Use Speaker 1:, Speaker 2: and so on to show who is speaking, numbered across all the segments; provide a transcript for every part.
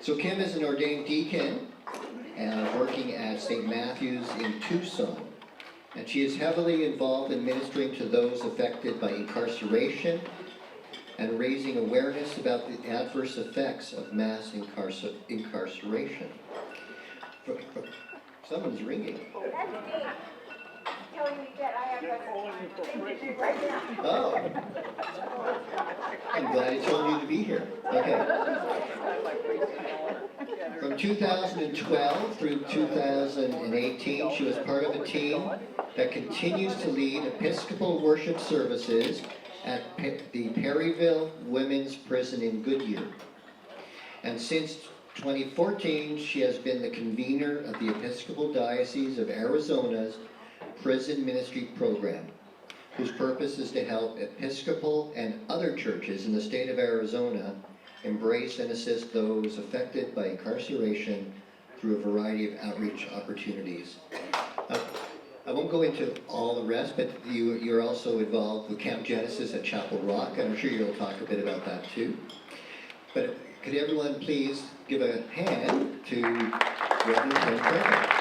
Speaker 1: So Kim is an ordained deacon working at St. Matthew's in Tucson. And she is heavily involved in ministering to those affected by incarceration and raising awareness about the adverse effects of mass incarceration. Someone's ringing.
Speaker 2: That's me. Telling me that I have a thing right now.
Speaker 1: Oh. I'm glad he told you to be here. Okay. From 2012 through 2018, she was part of a team that continues to lead Episcopal worship services at the Perryville Women's Prison in Goodyear. And since 2014, she has been the convener of the Episcopal Diocese of Arizona's Prison Ministry Program, whose purpose is to help Episcopal and other churches in the state of Arizona embrace and assist those affected by incarceration through a variety of outreach opportunities. I won't go into all the rest, but you're also involved with Camp Genesis at Chapel Rock, and I'm sure you'll talk a bit about that too. But could everyone please give a hand to Reverend Tim Craig?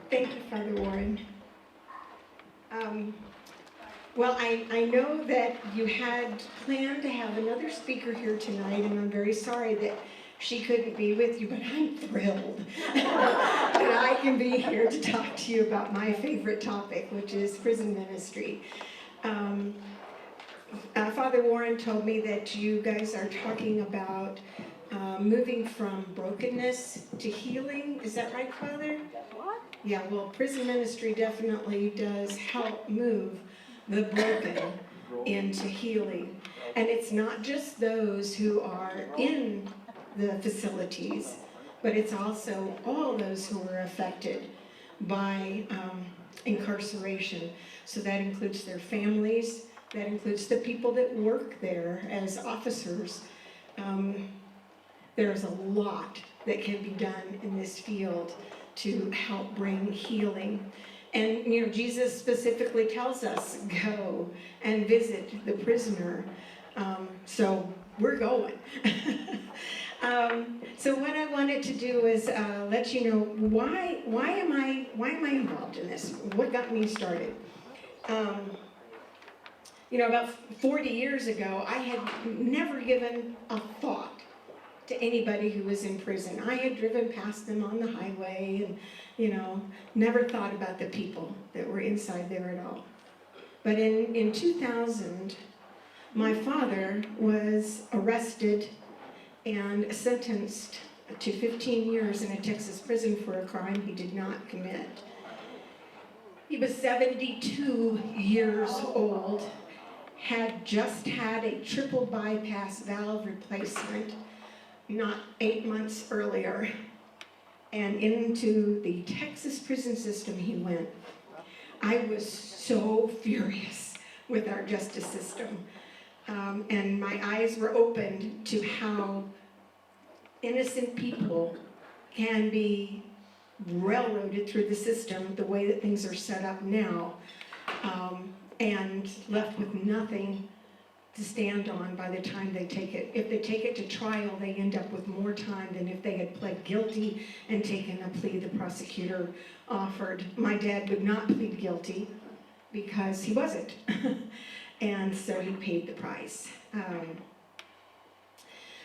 Speaker 3: Thank you, Father Warren. Well, I know that you had planned to have another speaker here tonight, and I'm very sorry that she couldn't be with you, but I'm thrilled that I can be here to talk to you about my favorite topic, which is prison ministry. Father Warren told me that you guys are talking about moving from brokenness to healing. Is that right, Father?
Speaker 2: What?
Speaker 3: Yeah, well, prison ministry definitely does help move the broken into healing. And it's not just those who are in the facilities, but it's also all those who are affected by incarceration. So that includes their families, that includes the people that work there as officers. There's a lot that can be done in this field to help bring healing. And, you know, Jesus specifically tells us, go and visit the prisoner. So we're going. So what I wanted to do is let you know why am I involved in this? What got me started? You know, about 40 years ago, I had never given a thought to anybody who was in prison. I had driven past them on the highway and, you know, never thought about the people that were inside there at all. But in 2000, my father was arrested and sentenced to 15 years in a Texas prison for a crime he did not commit. He was 72 years old, had just had a triple bypass valve replacement not 8 months earlier, and into the Texas prison system he went. I was so furious with our justice system, and my eyes were opened to how innocent people can be railroaded through the system the way that things are set up now, and left with nothing to stand on by the time they take it. If they take it to trial, they end up with more time than if they had pled guilty and taken a plea the prosecutor offered. My dad would not plead guilty because he wasn't. And so he paid the price.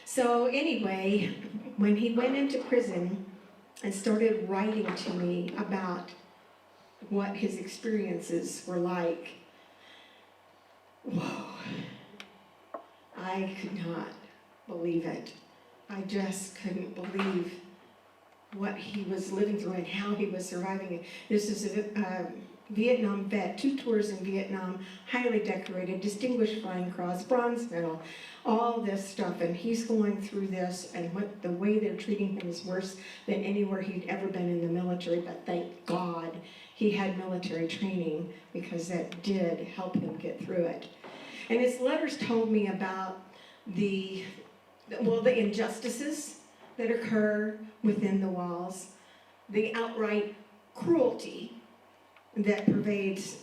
Speaker 3: So anyway, when he went into prison and started writing to me about what his experiences were like, whoa. I could not believe it. I just couldn't believe what he was living through and how he was surviving it. This is a Vietnam vet, 2 tours in Vietnam, highly decorated, distinguished Flying Cross, bronze medal, all this stuff, and he's going through this, and what the way they're treating him is worse than anywhere he'd ever been in the military, but thank God he had military training, because that did help him get through it. And his letters told me about the injustices that occur within the walls, the outright cruelty that pervades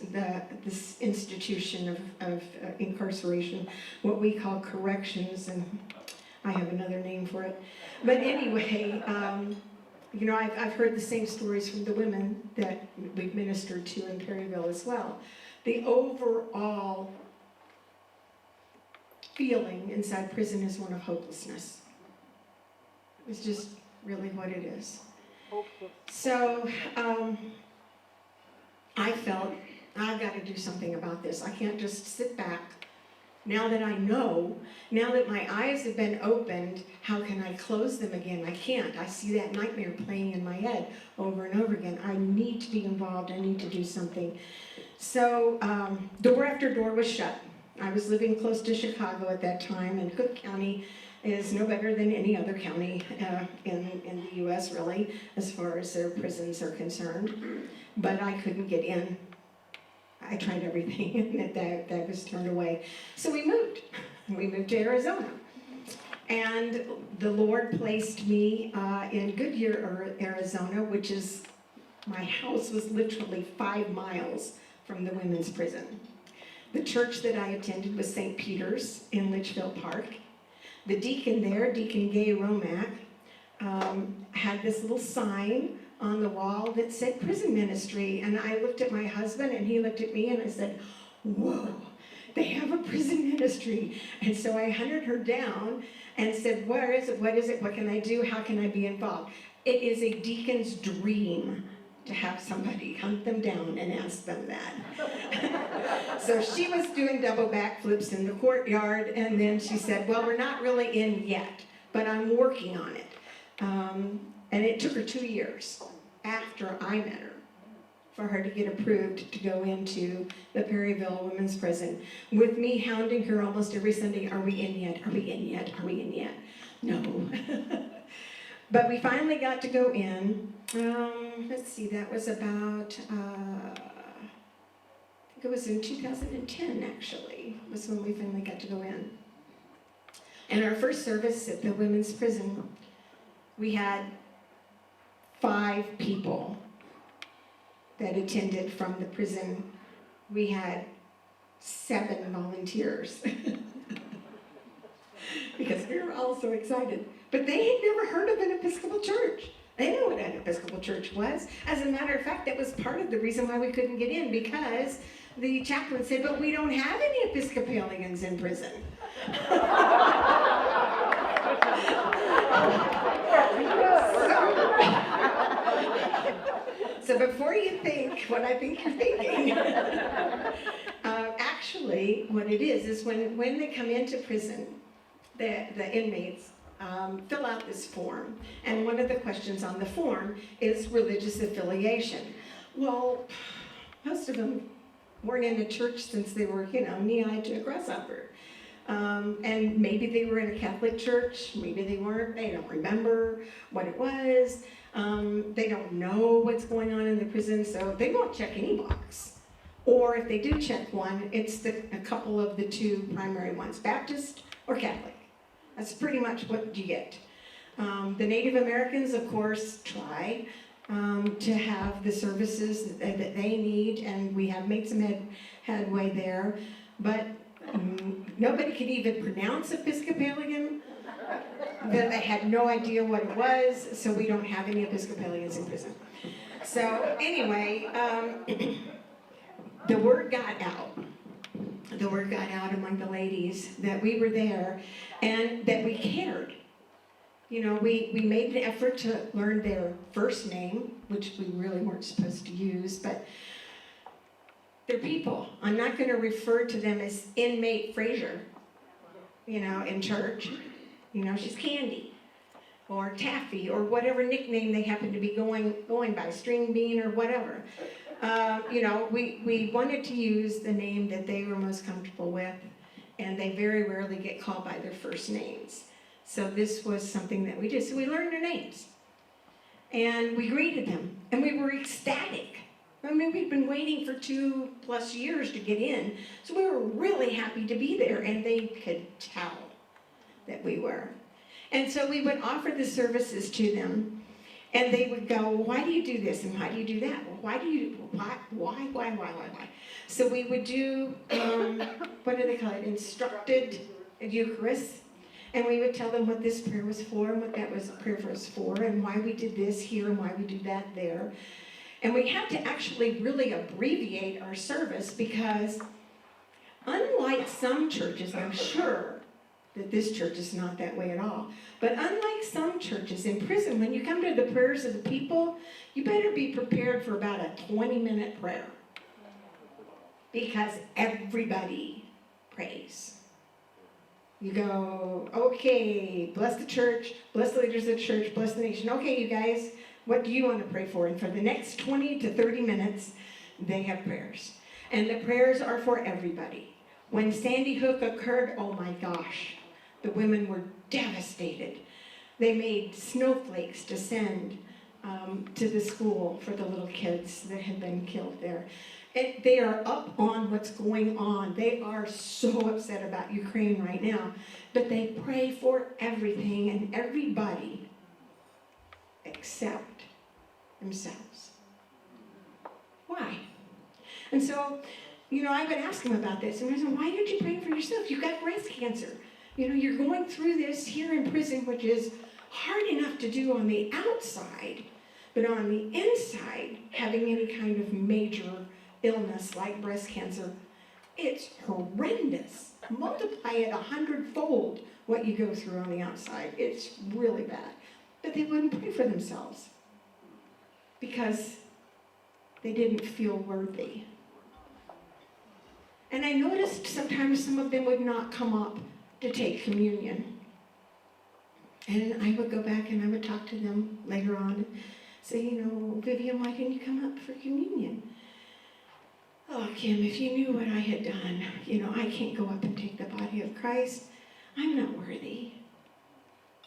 Speaker 3: this institution of incarceration, what we call corrections, and I have another name for it. But anyway, you know, I've heard the same stories from the women that we've ministered to in Perryville as well. The overall feeling inside prison is one of hopelessness. It's just really what it is. So I felt, I've got to do something about this. I can't just sit back. Now that I know, now that my eyes have been opened, how can I close them again? I can't. I see that nightmare playing in my head over and over again. I need to be involved. I need to do something. So door after door was shut. I was living close to Chicago at that time, and Cook County is no better than any other county in the U.S., really, as far as their prisons are concerned. But I couldn't get in. I tried everything, and that was turned away. So we moved. We moved to Arizona. And the Lord placed me in Goodyear, Arizona, which is, my house was literally 5 miles from the women's prison. The church that I attended was St. Peter's in Litchfield Park. The deacon there, Deacon Gay Romack, had this little sign on the wall that said prison ministry. And I looked at my husband and he looked at me and I said, whoa, they have a prison ministry. And so I hunted her down and said, where is it? What is it? What can I do? How can I be involved? It is a deacon's dream to have somebody hunt them down and ask them that. So she was doing double backflips in the courtyard, and then she said, well, we're not really in yet, but I'm working on it. And it took her 2 years after I met her for her to get approved to go into the Perryville Women's Prison, with me hounding her almost every Sunday, are we in yet? Are we in yet? Are we in yet? No. But we finally got to go in. Let's see, that was about, I think it was in 2010, actually, was when we finally got to go in. And our first service at the women's prison, we had 5 people that attended from the prison. We had 7 volunteers. Because we were all so excited. But they had never heard of an Episcopal church. They knew what an Episcopal church was. As a matter of fact, that was part of the reason why we couldn't get in, because the chaplain said, but we don't have any Episcopalians in prison. So before you think what I think you're thinking, actually what it is when they come into prison, the inmates fill out this form, and one of the questions on the form is religious affiliation. Well, most of them weren't in a church since they were, knee-high to a grasshopper. And maybe they were in a Catholic church, maybe they weren't, they don't remember what it was, they don't know what's going on in the prison, so they won't check any box. Or if they do check one, it's a couple of the 2 primary ones, Baptist or Catholic. That's pretty much what you get. The Native Americans, of course, try to have the services that they need, and we have made some headway there, but nobody could even pronounce Episcopalian. They had no idea what it was, so we don't have any Episcopalians in prison. So anyway, the word got out. The word got out among the ladies that we were there and that we cared. We made an effort to learn their first name, which we really weren't supposed to use, but they're people. I'm not going to refer to them as inmate Fraser, in church. She's Candy or Taffy or whatever nickname they happen to be going by, String Bean or whatever. We wanted to use the name that they were most comfortable with, and they very rarely get called by their first names. So this was something that we did. So we learned their names, and we greeted them, and we were ecstatic. We'd been waiting for 2+ years to get in, so we were really happy to be there, and they could tell that we were. And so we would offer the services to them, And they would go, well, why do you do this and why do you do that? Well, why? So we would do, what do they call it, Instructed Eucharist. And we would tell them what this prayer was for and what that was prayer was for and why we did this here and why we do that there. And we had to actually really abbreviate our service because unlike some churches, I'm sure that this church is not that way at all, but unlike some churches in prison, when you come to the prayers of the people, you better be prepared for about a 20-minute prayer because everybody prays. You go, okay, bless the church, bless the leaders of the church, bless the nation. Okay, you guys, what do you want to pray for? And for the next 20 to 30 minutes, they have prayers. And the prayers are for everybody. When Sandy Hook occurred, oh my gosh, the women were devastated. They made snowflakes to send to the school for the little kids that had been killed there. They are up on what's going on. They are so upset about Ukraine right now. But they pray for everything and everybody except themselves. Why? And so, I would ask them about this. And I said, why aren't you praying for yourself? You've got breast cancer. You're going through this here in prison, which is hard enough to do on the outside. But on the inside, having any kind of major illness like breast cancer, it's horrendous. Multiply it 100-fold what you go through on the outside. It's really bad. But they wouldn't pray for themselves because they didn't feel worthy. And I noticed sometimes some of them would not come up to take communion. And I would go back and I would talk to them later on and say, Vivian, why didn't you come up for communion? Oh, Kim, if you knew what I had done, I can't go up and take the body of Christ. I'm not worthy.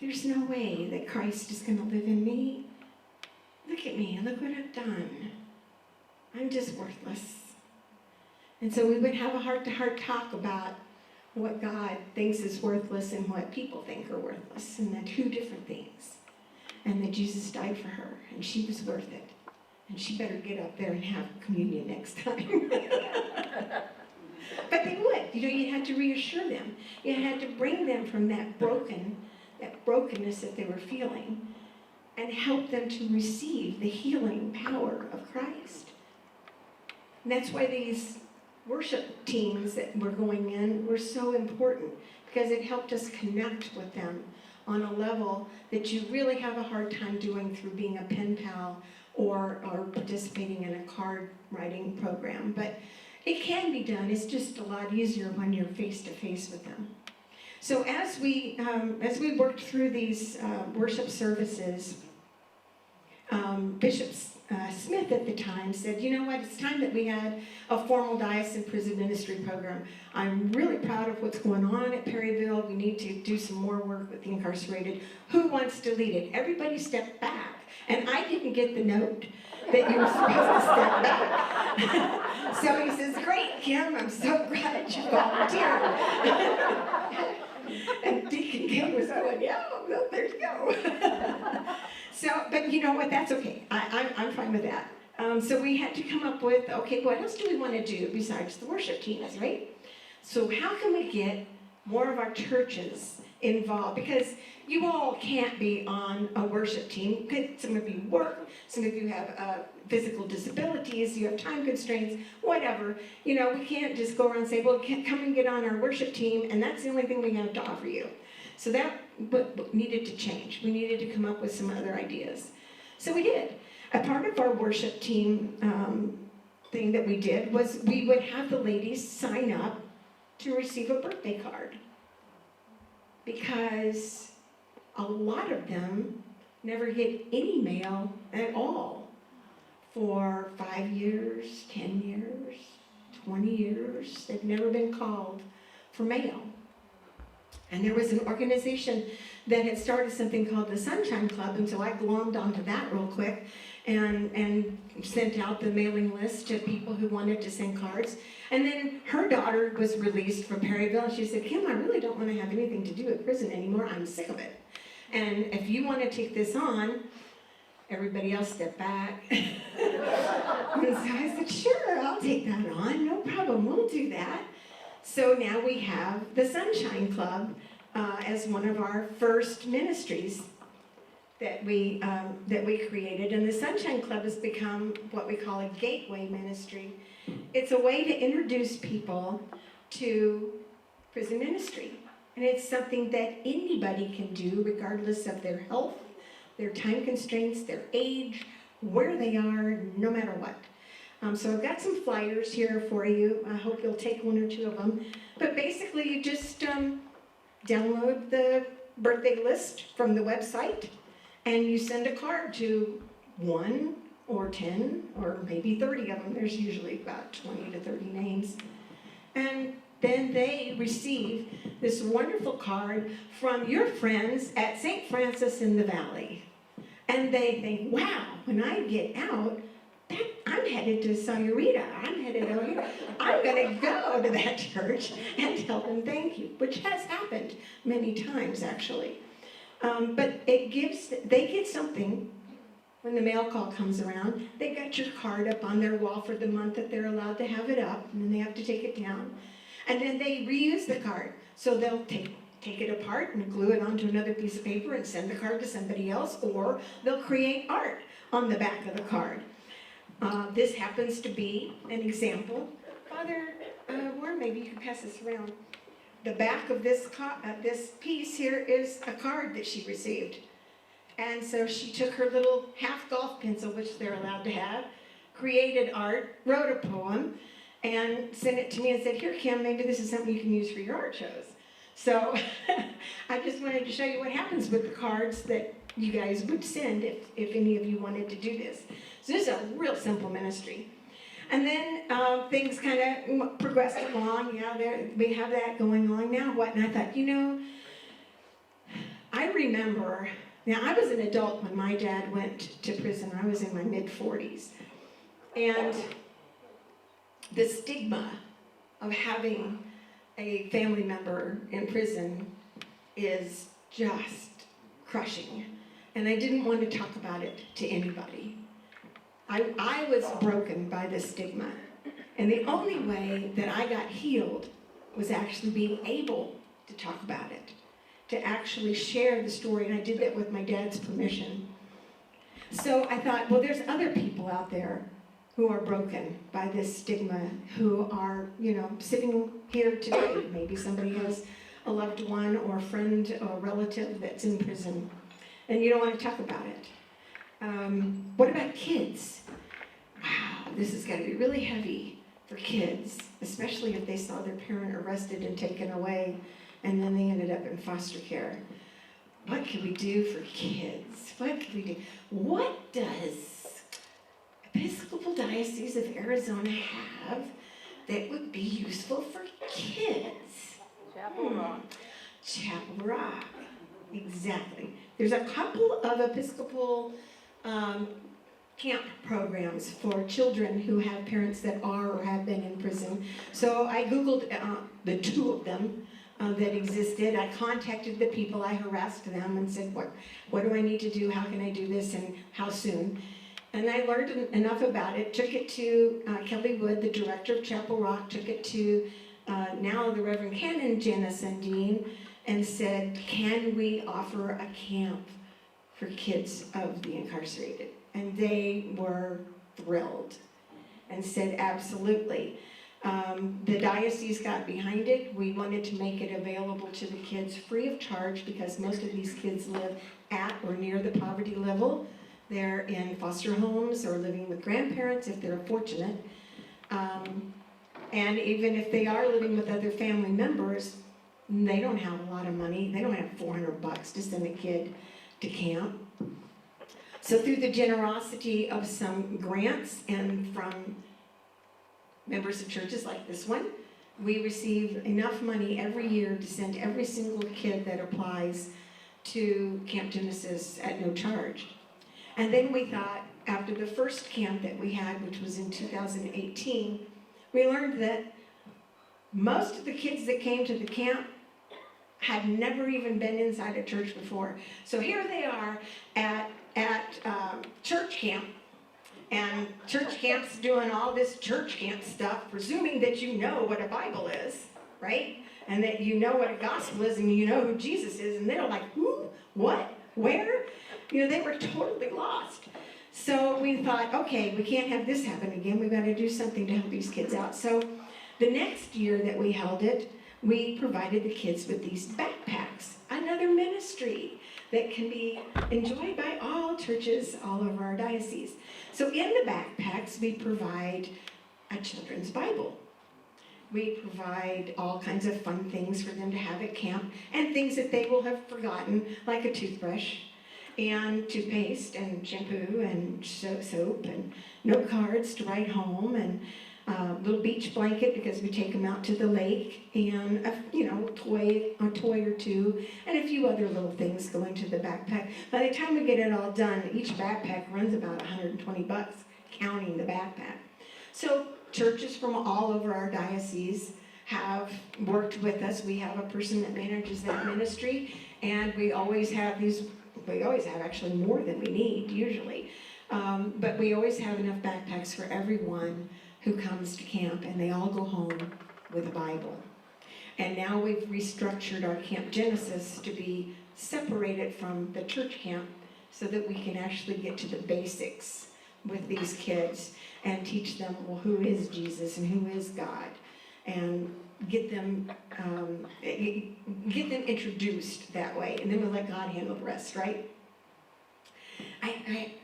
Speaker 3: There's no way that Christ is going to live in me. Look at me, look what I've done. I'm just worthless. And so we would have a heart-to-heart talk about what God thinks is worthless and what people think are worthless, and they're two different things. And that Jesus died for her, and she was worth it. And she better get up there and have communion next time. But they would. You had to reassure them. You had to bring them from that brokenness that they were feeling and help them to receive the healing power of Christ. And that's why these worship teams that were going in were so important, because it helped us connect with them on a level that you really have a hard time doing through being a pen pal or participating in a card writing program. But it can be done. It's just a lot easier when you're face to face with them. So as we worked through these worship services, Bishop Smith at the time said, it's time that we had a formal diocesan prison ministry program. I'm really proud of what's going on at Perryville. We need to do some more work with the incarcerated. Who wants to lead it? Everybody stepped back. And I didn't get the note that you were supposed to step back. So he says, great, Kim, I'm so glad you volunteered. And Deacon Kim was going, yeah, well, there you go. But you know what, that's okay. I'm fine with that. So we had to come up with, okay, what else do we want to do besides the worship teams, right? So how can we get more of our churches involved? Because you all can't be on a worship team. Some of you work, some of you have physical disabilities, you have time constraints, whatever. We can't just go around and say, well, come and get on our worship team, and that's the only thing we have to offer you. So that needed to change. We needed to come up with some other ideas. So we did. A part of our worship team thing that we did was we would have the ladies sign up to receive a birthday card. Because a lot of them never get any mail at all for 5 years, 10 years, 20 years. They've never been called for mail. And there was an organization that had started something called the Sunshine Club, and so I glommed onto that real quick and sent out the mailing list to people who wanted to send cards. And then her daughter was released from Perryville, and she said, Kim, I really don't want to have anything to do with prison anymore. I'm sick of it. And if you want to take this on, Everybody else stepped back. And so I said, sure, I'll take that on, no problem, we'll do that. So now we have the Sunshine Club as one of our first ministries that we created. And the Sunshine Club has become what we call a gateway ministry. It's a way to introduce people to prison ministry. And it's something that anybody can do regardless of their health, their time constraints, their age, where they are, no matter what. So I've got some flyers here for you. I hope you'll take one or two of them. But basically you just download the birthday list from the website and you send a card to 1 or 10 or maybe 30 of them. There's usually about 20 to 30 names. And then they receive this wonderful card from your friends at St. Francis in the Valley. And they think, wow, when I get out, I'm headed to Sayurita. I'm headed over here. I'm going to go to that church and tell them thank you, which has happened many times, actually. But they get something when the mail call comes around. They got your card up on their wall for the month that they're allowed to have it up, and then they have to take it down. And then they reuse the card. So they'll take it apart and glue it onto another piece of paper and send the card to somebody else, or they'll create art on the back of the card. This happens to be an example. Father, or maybe you can pass this around. The back of this piece here is a card that she received. And so she took her little half golf pencil, which they're allowed to have, created art, wrote a poem, and sent it to me and said, here, Kim, maybe this is something you can use for your art shows. So I just wanted to show you what happens with the cards that you guys would send if any of you wanted to do this. So this is a real simple ministry. And then things kind of progressed along. Yeah, we have that going on now. What? And I thought, I remember, now I was an adult when my dad went to prison. I was in my mid-40s. And the stigma of having a family member in prison is just crushing. And I didn't want to talk about it to anybody. I was broken by the stigma. And the only way that I got healed was actually being able to talk about it, to actually share the story. And I did that with my dad's permission. So I thought, well, there's other people out there who are broken by this stigma, who are, sitting here today. Maybe somebody has a loved one or a friend or a relative that's in prison, and you don't want to talk about it. What about kids? Wow, this has got to be really heavy for kids, especially if they saw their parent arrested and taken away, and then they ended up in foster care. What can we do for kids? What can we do? What does Episcopal Diocese of Arizona have that would be useful for kids?
Speaker 2: Chapel Rock.
Speaker 3: Chapel Rock, exactly. There's a couple of Episcopal camp programs for children who have parents that are or have been in prison. So I Googled the two of them that existed. I contacted the people, I harassed them and said, what do I need to do? How can I do this and how soon? And I learned enough about it, took it to Kelly Wood, the director of Chapel Rock, took it to now the Reverend Canon Janice Sundin, and said, can we offer a camp for kids of the incarcerated? And they were thrilled and said, absolutely. The diocese got behind it. We wanted to make it available to the kids free of charge because most of these kids live at or near the poverty level. They're in foster homes or living with grandparents if they're fortunate. And even if they are living with other family members, they don't have a lot of money. They don't have $400 to send a kid to camp. So through the generosity of some grants and from members of churches like this one, we receive enough money every year to send every single kid that applies to Camp Genesis at no charge. And then we thought, after the first camp that we had, which was in 2018, we learned that most of the kids that came to the camp had never even been inside a church before. So here they are at at church camp. And church camp's doing all this church camp stuff, presuming that you know what a Bible is, right? And that you know what a gospel is, and you know who Jesus is. And they're like, who? What? Where? You know, they were totally lost. So we thought, okay, we can't have this happen again. We've got to do something to help these kids out. So the next year that we held it, we provided the kids with these backpacks, another ministry that can be enjoyed by all churches all over our diocese. So in the backpacks, we provide a children's Bible. We provide all kinds of fun things for them to have at camp, and things that they will have forgotten, like a toothbrush, and toothpaste, and shampoo, and soap, and note cards to write home, and a little beach blanket because we take them out to the lake, and a toy or two, and a few other little things go into the backpack. By the time we get it all done, each backpack runs about $120, counting the backpack. So churches from all over our diocese have worked with us. We have a person that manages that ministry, and we always have actually more than we need usually, but we always have enough backpacks for everyone who comes to camp, and they all go home with a Bible. And now we've restructured our Camp Genesis to be separated from the church camp so that we can actually get to the basics with these kids and teach them, well, who is Jesus and who is God, and get them introduced that way, and then we'll let God handle the rest, right? Okay.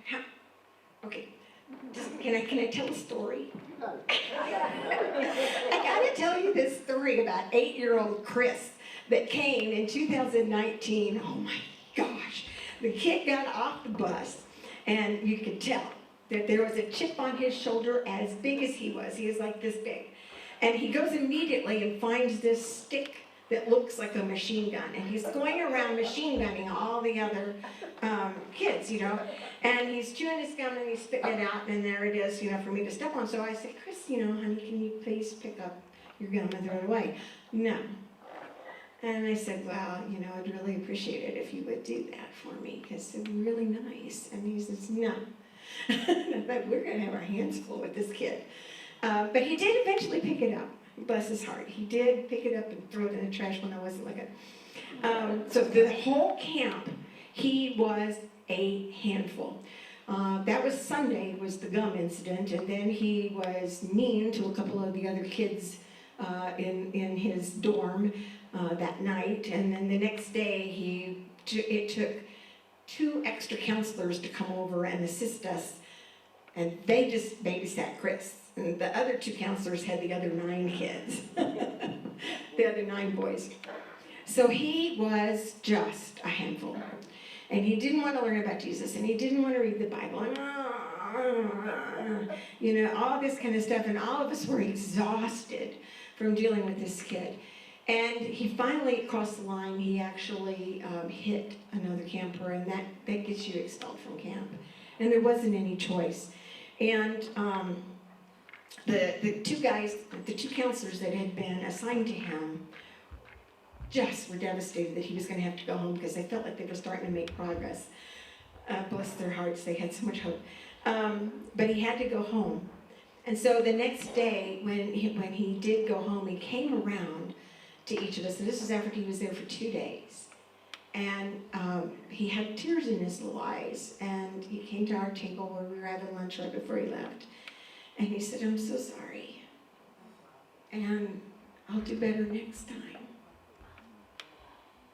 Speaker 3: Can I tell a story? I gotta tell you this story about 8-year-old Chris that came in 2019. Oh my gosh. The kid got off the bus, and you could tell that there was a chip on his shoulder as big as he was. He was like this big. And he goes immediately and finds this stick that looks like a machine gun. And he's going around machine gunning all the other kids, And he's chewing his gum and he's spitting it out, and there it is, for me to step on. So I said, Chris, honey, can you please pick up your gum and throw it away? No. And I said, well, I'd really appreciate it if you would do that for me, because it's really nice. And he says, no. But we're going to have our hands full with this kid. But he did eventually pick it up. Bless his heart. He did pick it up and throw it in the trash when I wasn't looking. So the whole camp, he was a handful. That was Sunday, was the gum incident, and then he was mean to a couple of the other kids in his dorm that night, and then the next day it took 2 extra counselors to come over and assist us, and they just babysat Chris. And the other 2 counselors had the other 9 kids, the other 9 boys. So he was just a handful. And he didn't want to learn about Jesus, and he didn't want to read the Bible, and all this kind of stuff. And all of us were exhausted from dealing with this kid. And he finally crossed the line. He actually hit another camper, and that gets you expelled from camp. And there wasn't any choice. And the 2 counselors that had been assigned to him just were devastated that he was going to have to go home, because they felt like they were starting to make progress. Bless their hearts, they had so much hope. But he had to go home. And so the next day, when he did go home, he came around to each of us, and this was after he was there for 2 days. And he had tears in his little eyes, and he came to our table where we were having lunch right before he left. And he said, I'm so sorry, and I'll do better next time.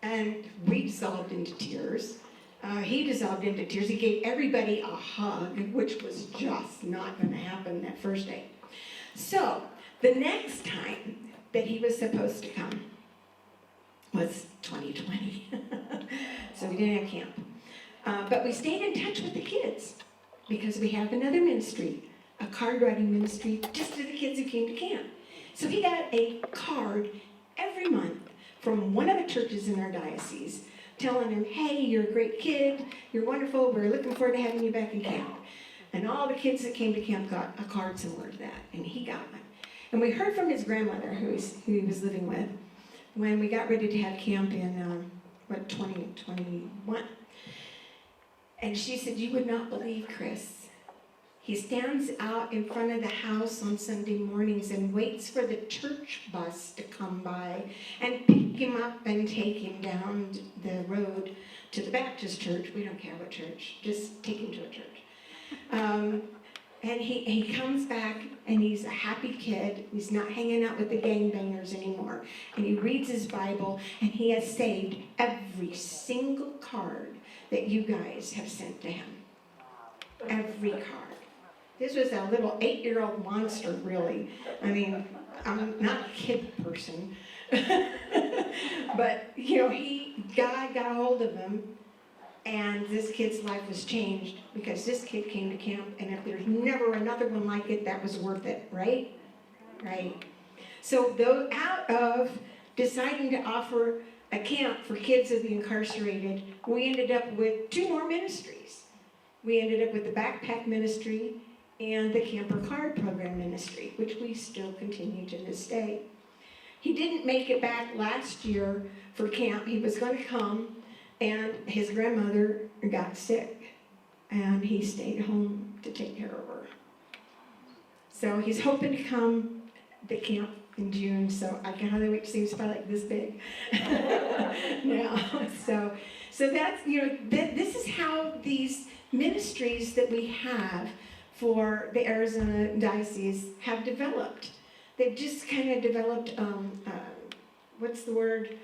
Speaker 3: And we dissolved into tears. He dissolved into tears. He gave everybody a hug, which was just not going to happen that first day. So the next time that he was supposed to come was 2020. So we didn't have camp. But we stayed in touch with the kids, because we have another ministry, a card writing ministry, just to the kids who came to camp. So he got a card every month from one of the churches in our diocese telling him, hey, you're a great kid, you're wonderful, we're looking forward to having you back in camp. And all the kids that came to camp got a card similar to that, and he got one. And we heard from his grandmother, who he was living with, when we got ready to have camp in, 2021. And she said, you would not believe Chris. He stands out in front of the house on Sunday mornings and waits for the church bus to come by and pick him up and take him down the road to the Baptist church. We don't care what church, just take him to a church. And he comes back, and he's a happy kid. He's not hanging out with the gangbangers anymore. And he reads his Bible, and he has saved every single card that you guys have sent to him. Every card. This was a little 8-year-old monster, really. I mean, I'm not a kid person. But, God got a hold of him. And this kid's life was changed because this kid came to camp, and if there's never another one like it, that was worth it, right? Right. So out of deciding to offer a camp for kids of the incarcerated, we ended up with 2 more ministries. We ended up with the backpack ministry and the camper card program ministry, which we still continue to this day. He didn't make it back last year for camp. He was going to come. And his grandmother got sick, and he stayed home to take care of her. So he's hoping to come to camp in June, so I can hardly wait to see him. He's probably like this big now. So that's, this is how these ministries that we have for the Arizona Diocese have developed. They've just kind of developed, what's the word?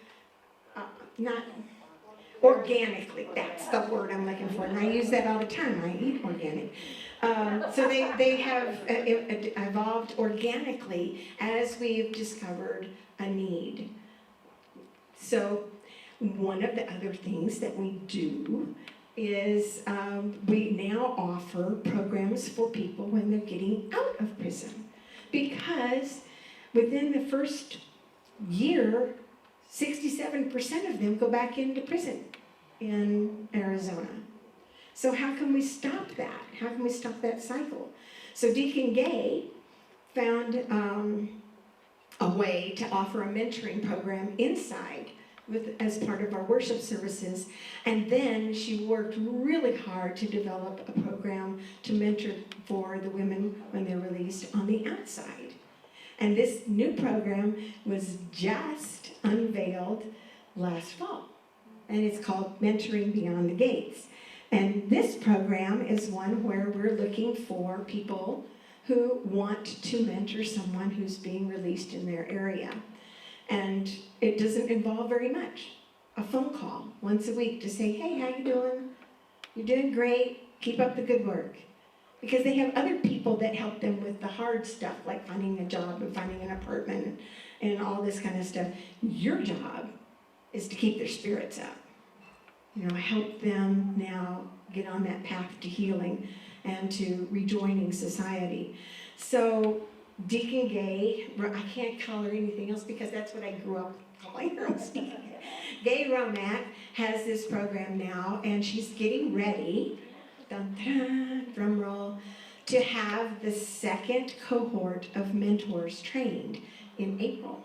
Speaker 3: Not... Organically, that's the word I'm looking for, and I use that all the time. I eat organic. So they have evolved organically as we've discovered a need. So one of the other things that we do is we now offer programs for people when they're getting out of prison. Because within the first year, 67% of them go back into prison in Arizona. So how can we stop that? How can we stop that cycle? So Deacon Gay found a way to offer a mentoring program inside as part of our worship services. And then she worked really hard to develop a program to mentor for the women when they're released on the outside. And this new program was just unveiled last fall. And it's called Mentoring Beyond the Gates. And this program is one where we're looking for people who want to mentor someone who's being released in their area. And it doesn't involve very much. A phone call once a week to say, hey, how you doing? You're doing great. Keep up the good work. Because they have other people that help them with the hard stuff, like finding a job and finding an apartment and all this kind of stuff. Your job is to keep their spirits up. Help them now get on that path to healing and to rejoining society. So Deacon Gay, I can't call her anything else because that's what I grew up calling her. Gay Romack has this program now, and she's getting ready, dun, dun, drum roll, to have the second cohort of mentors trained in April.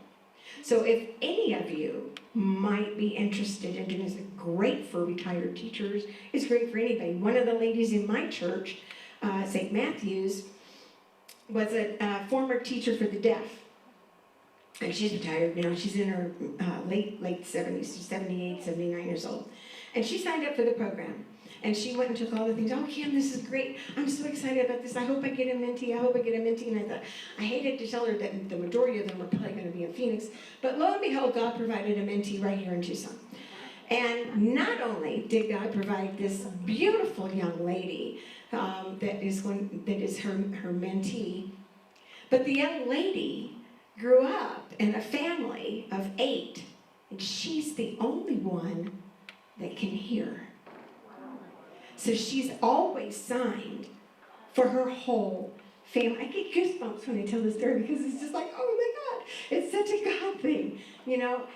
Speaker 3: So if any of you might be interested in doing this, it's great for retired teachers, it's great for anybody. One of the ladies in my church, St. Matthew's, was a former teacher for the deaf. And she's retired now. She's in her late 70s. She's 78, 79 years old. And she signed up for the program. And she went and took all the things. Oh, Kim, this is great. I'm so excited about this. I hope I get a mentee. I hope I get a mentee. And I thought, I hated to tell her that the majority of them were probably going to be in Phoenix. But lo and behold, God provided a mentee right here in Tucson. And not only did God provide this beautiful young lady that is her mentee, but the young lady grew up in a family of 8, and she's the only one that can hear. So she's always signed for her whole family. I get goosebumps when I tell this story because it's just like, oh my God, it's such a God thing.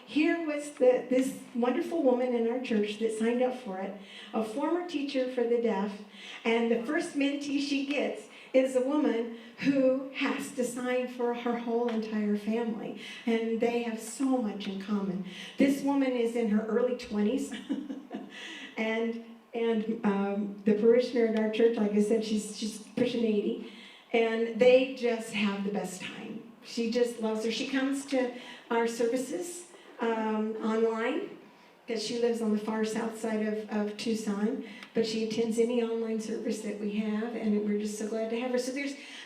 Speaker 3: Here was this wonderful woman in our church that signed up for it, a former teacher for the deaf, and the first mentee she gets is a woman who has to sign for her whole entire family. And they have so much in common. This woman is in her early 20s, and And the parishioner at our church, like I said, she's pushing 80, and they just have the best time. She just loves her. She comes to our services online, because she lives on the far south side of Tucson, but she attends any online service that we have, and we're just so glad to have her. So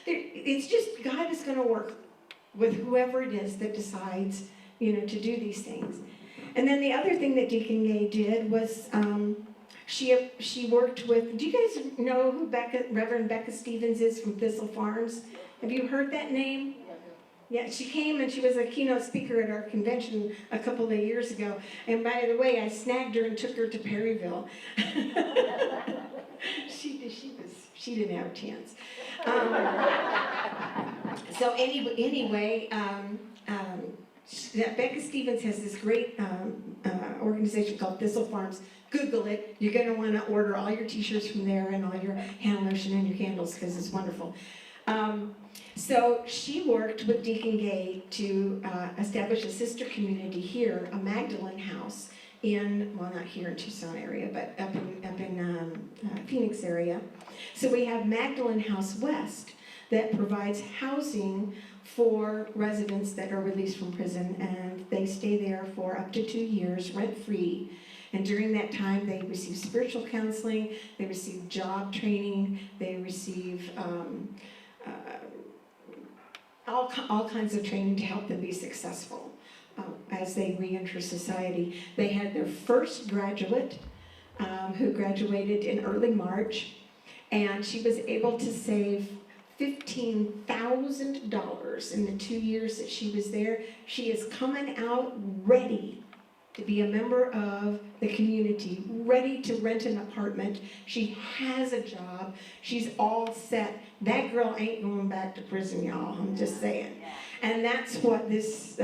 Speaker 3: it's just, God is going to work with whoever it is that decides, to do these things. And then the other thing that Deacon Gay did was she worked with, do you guys know who Reverend Becca Stevens is from Thistle Farms? Have you heard that name? Yeah, she came and she was a keynote speaker at our convention a couple of years ago. And by the way, I snagged her and took her to Perryville. She didn't have a chance. So anyway, Becca Stevens has this great organization called Thistle Farms. Google it. You're going to want to order all your t-shirts from there and all your hand lotion and your candles, because it's wonderful. So she worked with Deacon Gay to establish a sister community here, a Magdalene house not here in Tucson area, but up in Phoenix area. So we have Magdalene House West that provides housing for residents that are released from prison, and they stay there for up to 2 years, rent-free. And during that time, they receive spiritual counseling, they receive job training, they receive all kinds of training to help them be successful as they re-enter society. They had their first graduate who graduated in early March, and she was able to save $15,000 in the 2 years that she was there. She is coming out ready to be a member of the community, ready to rent an apartment. She has a job. She's all set. That girl ain't going back to prison, y'all. I'm just saying. And that's what this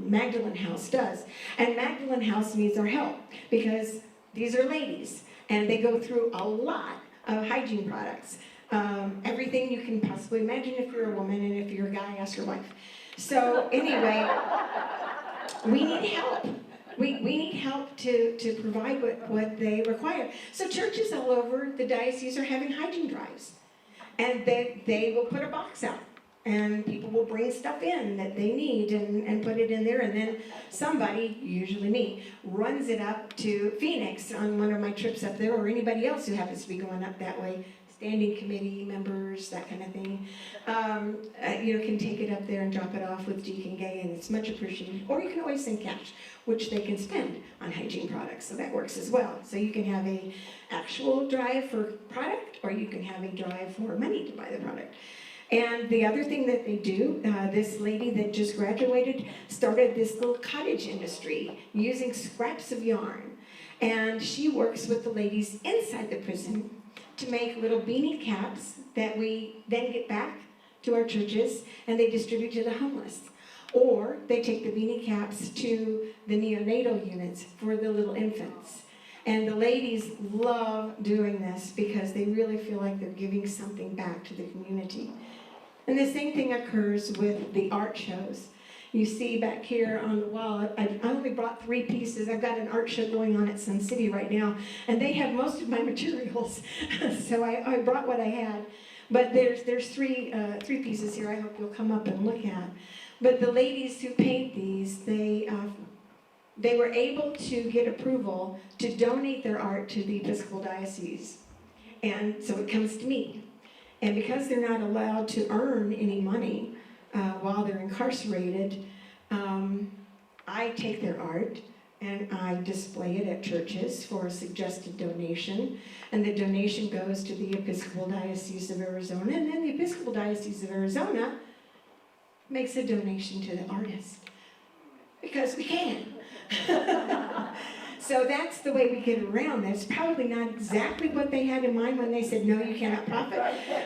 Speaker 3: Magdalene House does. And Magdalene House needs our help, because these are ladies, and they go through a lot of hygiene products. Everything you can possibly imagine if you're a woman, and if you're a guy, ask your wife. So anyway, we need help. We need help to provide what they require. So churches all over the diocese are having hygiene drives. And they will put a box out. And people will bring stuff in that they need and put it in there. And then somebody, usually me, runs it up to Phoenix on one of my trips up there, or anybody else who happens to be going up that way. Standing committee members, that kind of thing, can take it up there and drop it off with Deacon Gay, and it's much appreciated. Or you can always send cash, which they can spend on hygiene products, so that works as well. So you can have a actual drive for product, or you can have a drive for money to buy the product. And the other thing that they do, this lady that just graduated started this little cottage industry using scraps of yarn, and she works with the ladies inside the prison to make little beanie caps that we then get back to our churches and they distribute to the homeless. Or they take the beanie caps to the neonatal units for the little infants. And the ladies love doing this because they really feel like they're giving something back to the community. And the same thing occurs with the art shows. You see back here on the wall, I only brought 3 pieces. I've got an art show going on at Sun City right now, and they have most of my materials. So I brought what I had. But there's three pieces here I hope you'll come up and look at. But the ladies who paint these, they were able to get approval to donate their art to the Episcopal diocese. And so it comes to me. And because they're not allowed to earn any money while they're incarcerated, I take their art and I display it at churches for a suggested donation. And the donation goes to the Episcopal Diocese of Arizona, and then the Episcopal Diocese of Arizona makes a donation to the artist. Because we can. So that's the way we get around this. Probably not exactly what they had in mind when they said, no, you cannot profit.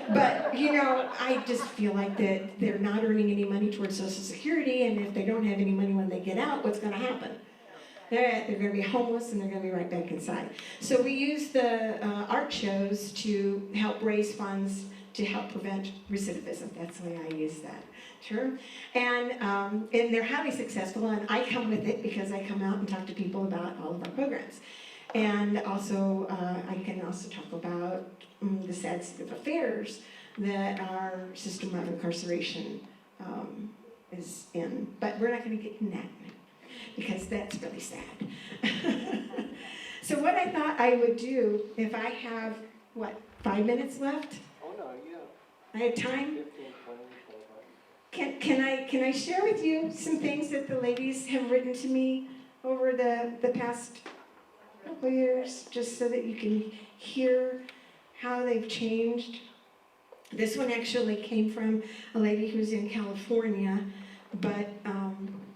Speaker 3: But, I just feel like that they're not earning any money towards Social Security, and if they don't have any money when they get out, what's going to happen? They're going to be homeless, and they're going to be right back inside. So we use the art shows to help raise funds to help prevent recidivism. That's the way I use that. Sure. And they're highly successful, and I come with it because I come out and talk to people about all of our programs. And also, I can also talk about the sad state of affairs that our system of incarceration is in. But we're not going to get in that because that's really sad. So what I thought I would do, if I have, 5 minutes left?
Speaker 4: Oh, no, yeah.
Speaker 3: I have time?
Speaker 4: 15, 20, 25.
Speaker 3: Can I share with you some things that the ladies have written to me over the past couple years, just so that you can hear how they've changed? This one actually came from a lady who's in California, but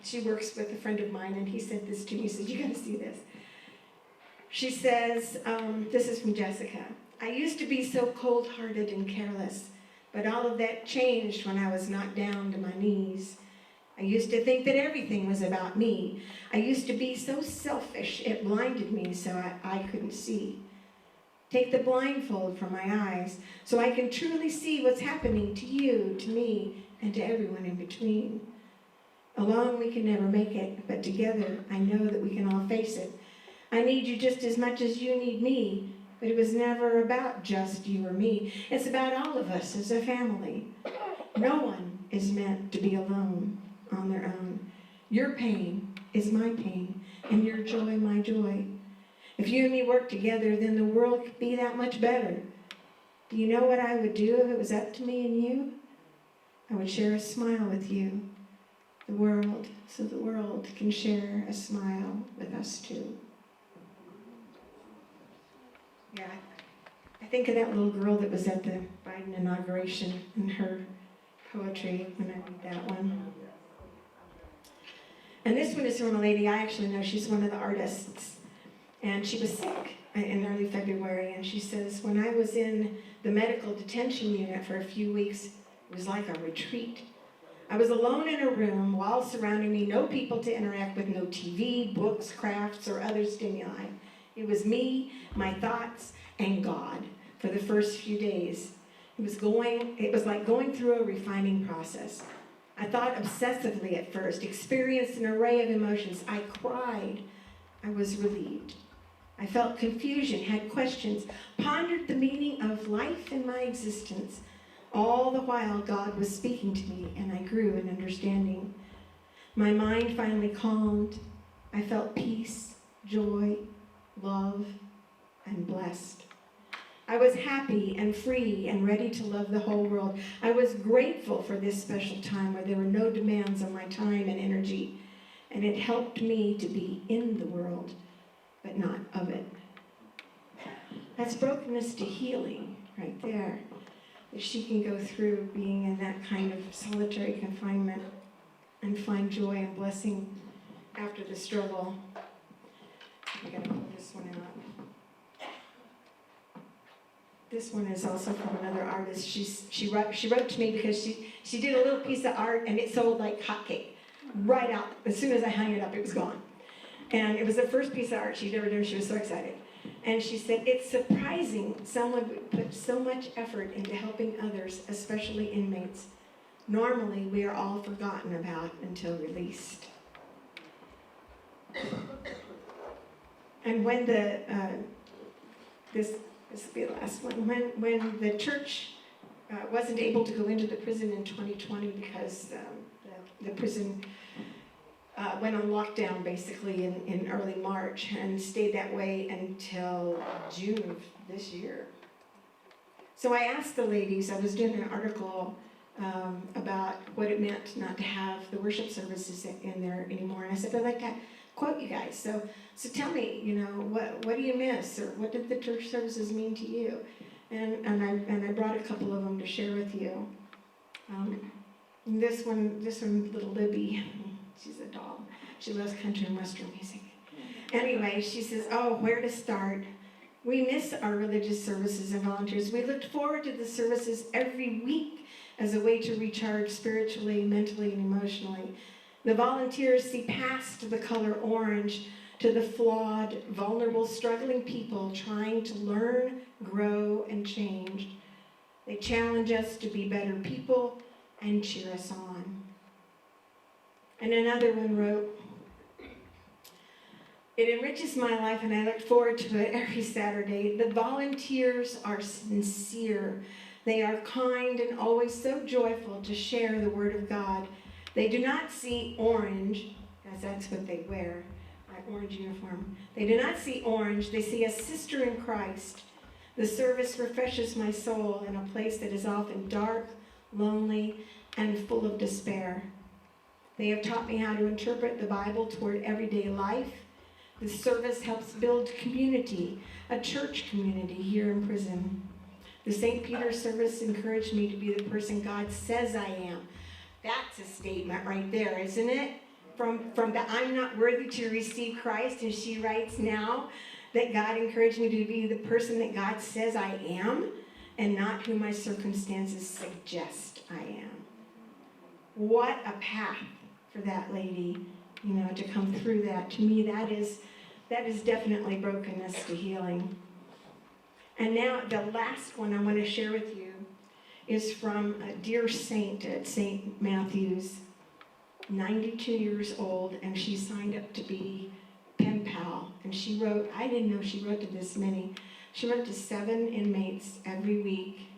Speaker 3: she works with a friend of mine, and he sent this to me. He says, "You got to see this." She says, this is from Jessica. "I used to be so cold-hearted and careless, but all of that changed when I was knocked down to my knees. I used to think that everything was about me. I used to be so selfish, it blinded me so I couldn't see. Take the blindfold from my eyes so I can truly see what's happening to you, to me, and to everyone in between. Alone we can never make it, but together I know that we can all face it. I need you just as much as you need me, but it was never about just you or me. It's about all of us as a family. No one is meant to be alone on their own. Your pain is my pain, and your joy my joy. If you and me work together, then the world could be that much better. Do you know what I would do if it was up to me and you? I would share a smile with you, the world, so the world can share a smile with us too." Yeah, I think of that little girl that was at the Biden inauguration and her poetry when I read that one. And this one is from a lady I actually know. She's one of the artists. And she was sick in early February. And she says, "When I was in the medical detention unit for a few weeks, it was like a retreat. I was alone in a room, walls surrounding me, no people to interact with, no TV, books, crafts, or other stimuli. It was me, my thoughts, and God for the first few days. It was like going through a refining process. I thought obsessively at first, experienced an array of emotions. I cried. I was relieved. I felt confusion, had questions, pondered the meaning of life and my existence. All the while, God was speaking to me, and I grew in understanding. My mind finally calmed. I felt peace, joy, love, and blessed. I was happy and free and ready to love the whole world. I was grateful for this special time where there were no demands on my time and energy, and it helped me to be in the world, but not of it." That's brokenness to healing right there. That she can go through being in that kind of solitary confinement and find joy and blessing after the struggle. I gotta pull this one out. This one is also from another artist. She wrote to me because she did a little piece of art and it sold like hotcake. Right out. As soon as I hung it up, it was gone. And it was the first piece of art she'd ever done. She was so excited. And she said, "It's surprising someone would put so much effort into helping others, especially inmates. Normally, we are all forgotten about until released." And when this will be the last one, when the church wasn't able to go into the prison in 2020 because the prison went on lockdown basically in early March and stayed that way until June of this year. So I asked the ladies, I was doing an article about what it meant not to have the worship services in there anymore, and I said, "I'd like to quote you guys. So tell me, what do you miss, or what did the church services mean to you?" And I brought a couple of them to share with you. This one, little Libby, she's a doll. She loves country and western music. Anyway, she says, "Oh, where to start? We miss our religious services and volunteers. We looked forward to the services every week as a way to recharge spiritually, mentally, and emotionally. The volunteers see past the color orange to the flawed, vulnerable, struggling people trying to learn, grow, and change. They challenge us to be better people and cheer us on." And another one wrote, It enriches my life, and I look forward to it every Saturday. The volunteers are sincere. They are kind and always so joyful to share the Word of God. They do not see orange, as that's what they wear, my orange uniform. They do not see orange. They see a sister in Christ. The service refreshes my soul in a place that is often dark, lonely, and full of despair. They have taught me how to interpret the Bible toward everyday life. The service helps build community, a church community here in prison. The St. Peter service encouraged me to be the person God says I am. That's a statement right there, isn't it? From the I'm not worthy to receive Christ, and she writes now that God encouraged me to be the person that God says I am and not who my circumstances suggest I am. What a path for that lady, to come through that. To me, that is definitely brokenness to healing. And now the last one I want to share with you is from a dear saint at St. Matthew's, 92 years old, and she signed up to be pen pal. And she wrote, I didn't know she wrote to this many. She wrote to 7 inmates every week.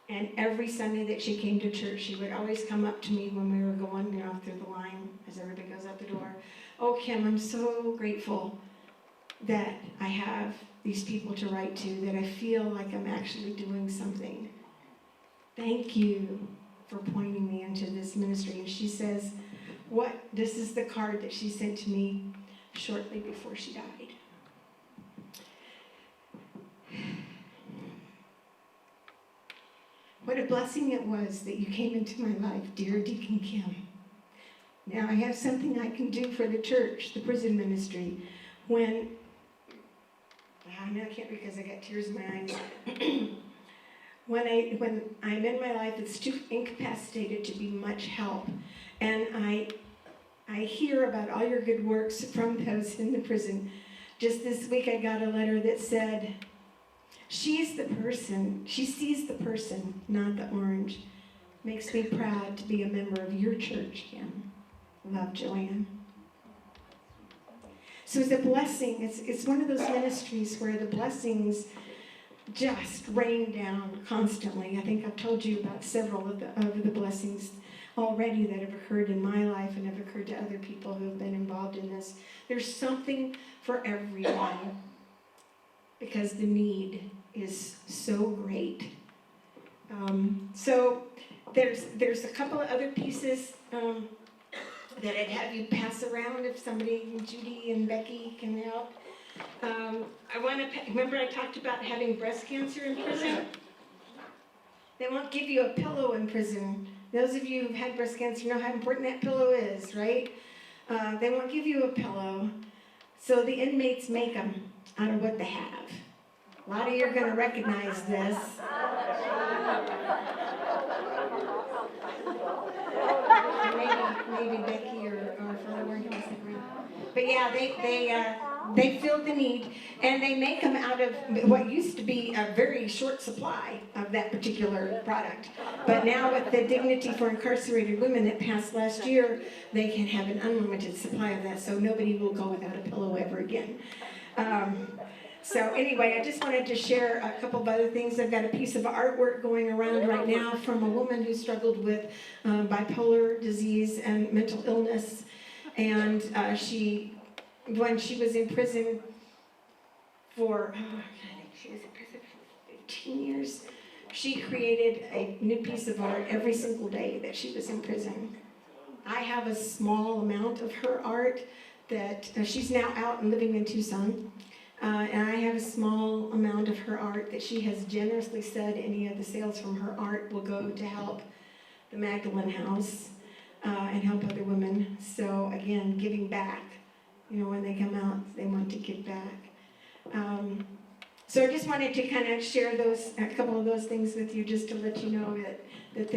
Speaker 3: And every Sunday that she came to church, she would always come up to me when we were going, through the line as everybody goes out the door. Oh, Kim, I'm so grateful that I have these people to write to, that I feel like I'm actually doing something. Thank you for pointing me into this ministry. And she says, this is the card that she sent to me shortly before she died. What a blessing it was that you came into my life, dear Deacon Kim. Now I have something I can do for the church, the prison ministry. I can't because I got tears in my eyes. When I'm in my life, it's too incapacitated to be much help. And I hear about all your good works from those in the prison. Just this week I got a letter that said, she's the person, she sees the person, not the orange. Makes me proud to be a member of your church, Kim. Love, Joanne. So it's a blessing. It's one of those ministries where the blessings just rain down constantly. I think I've told you about several of the blessings already that have occurred in my life and have occurred to other people who have been involved in this. There's something for everyone because the need is so great. So there's a couple of other pieces that I'd have you pass around if somebody, Judy and Becky, can help. Remember I talked about having breast cancer in prison? They won't give you a pillow in prison. Those of you who've had breast cancer know how important that pillow is, right? They won't give you a pillow. So the inmates make them out of what they have. A lot of you are going to recognize this. Maybe Becky or Father weren't going to stick around. But yeah, they feel the need, and they make them out of what used to be a very short supply of that particular product. But now with the Dignity for Incarcerated Women that passed last year, they can have an unlimited supply of that, so nobody will go without a pillow ever again. So anyway, I just wanted to share a couple of other things. I've got a piece of artwork going around right now from a woman who struggled with bipolar disease and mental illness. And when she was in prison for, I think she was in prison for 15 years, she created a new piece of art every single day that she was in prison. I have a small amount of her art that she's now out and living in Tucson. And I have a small amount of her art that she has generously said any of the sales from her art will go to help the Magdalene House and help other women. So again, giving back. When they come out, they want to give back. So I just wanted to kind of share a couple of those things with you, just to let you know that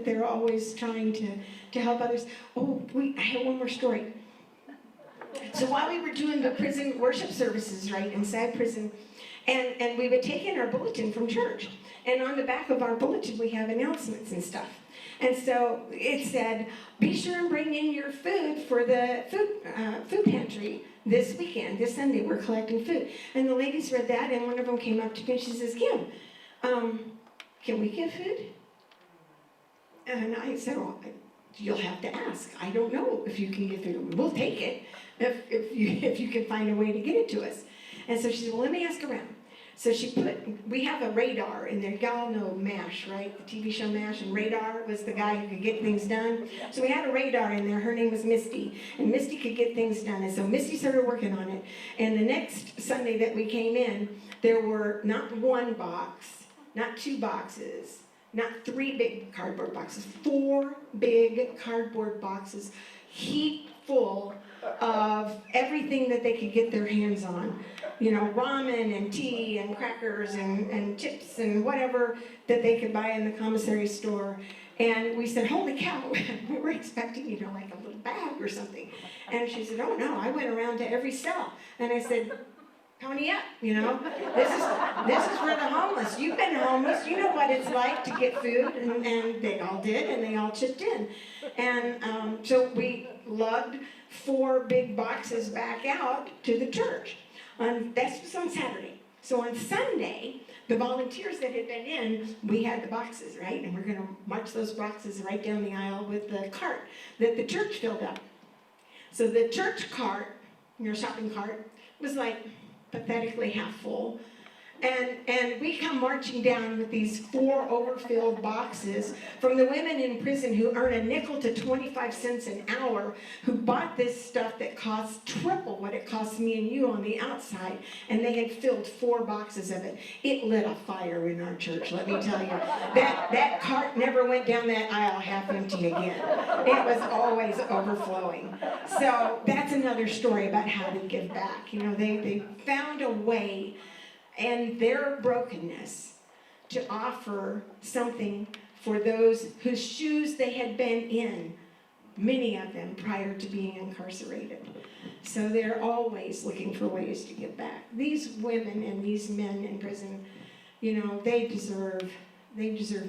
Speaker 3: they're always trying to help others. Oh, I have one more story. So while we were doing the prison worship services, right, inside prison, and we would take in our bulletin from church, and on the back of our bulletin we have announcements and stuff. And so it said, be sure and bring in your food for the food pantry this weekend, this Sunday, we're collecting food. And the ladies read that, and one of them came up to me and she says, Kim, can we give food? And I said, well, you'll have to ask. I don't know if you can give food. We'll take it if you can find a way to get it to us. And so she said, well, let me ask around. So we have a radar in there. Y'all know MASH, right? The TV show MASH, and Radar was the guy who could get things done. So we had a radar in there. Her name was Misty, and Misty could get things done. And so Misty started working on it. And the next Sunday that we came in, there were not one box, not two boxes, not three big cardboard boxes, 4 big cardboard boxes, heaped full of everything that they could get their hands on. You know, ramen and tea and crackers and chips and whatever that they could buy in the commissary store. And we said, holy cow, we were expecting, you know, like a little bag or something. And she said, oh no, I went around to every cell. And I said, pony up, you know, this is for the homeless. You've been homeless, you know what it's like to get food, and they all did, and they all chipped in. And so we lugged 4 big boxes back out to the church. That was on Saturday. So on Sunday, the volunteers that had been in, we had the boxes, right? And we're going to march those boxes right down the aisle with the cart that the church filled up. So the church cart, your shopping cart, was like pathetically half full. And we come marching down with these 4 overfilled boxes from the women in prison who earn a nickel to 25 cents an hour, who bought this stuff that costs triple what it costs me and you on the outside, and they had filled 4 boxes of it. It lit a fire in our church, let me tell you. That cart never went down that aisle half empty again. It was always overflowing. So that's another story about how they give back. You know, they found a way and their brokenness to offer something for those whose shoes they had been in, many of them prior to being incarcerated. So they're always looking for ways to give back. These women and these men in prison, you know, they deserve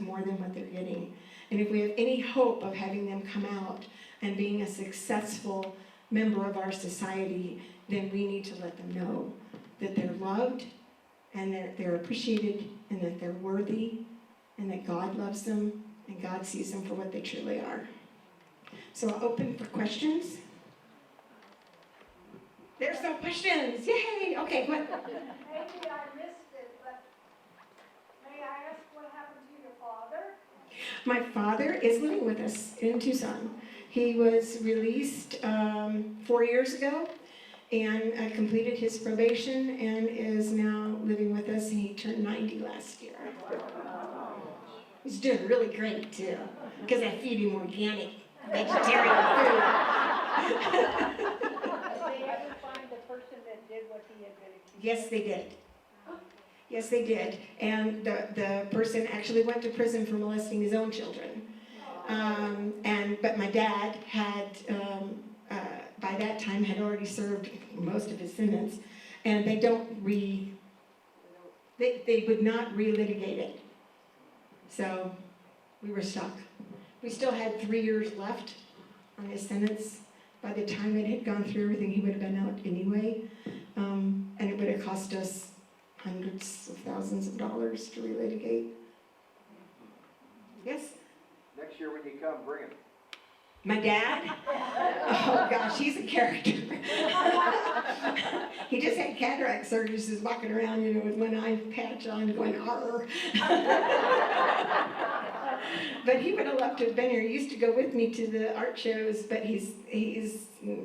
Speaker 3: more than what they're getting. And if we have any hope of having them come out and being a successful member of our society, then we need to let them know that they're loved, and that they're appreciated, and that they're worthy, and that God loves them, and God sees them for what they truly are. So I'll open for questions. There's no questions. Yay! Okay, what?
Speaker 2: Maybe I missed it, but may I ask what happened to your father?
Speaker 3: My father is living with us in Tucson. He was released 4 years ago, and completed his probation and is now living with us, and he turned 90 last year. He's doing really great too, because I feed him organic vegetarian food.
Speaker 2: Did they ever find the person that did what he had been accused of?
Speaker 3: Yes, they did. Yes, they did. And the person actually went to prison for molesting his own children. But my dad had, by that time, had already served most of his sentence, and they would not relitigate it. So we were stuck. We still had 3 years left on his sentence. By the time it had gone through everything, he would have been out anyway, and it would have cost us hundreds of thousands of dollars to relitigate. Yes?
Speaker 4: Next year when you come, bring him.
Speaker 3: My dad? Oh gosh, he's a character. He just had cataract surgery, so he's walking around, you know, with one eye patch on, going, arr. But he would have loved to have been here. He used to go with me to the art shows, but he's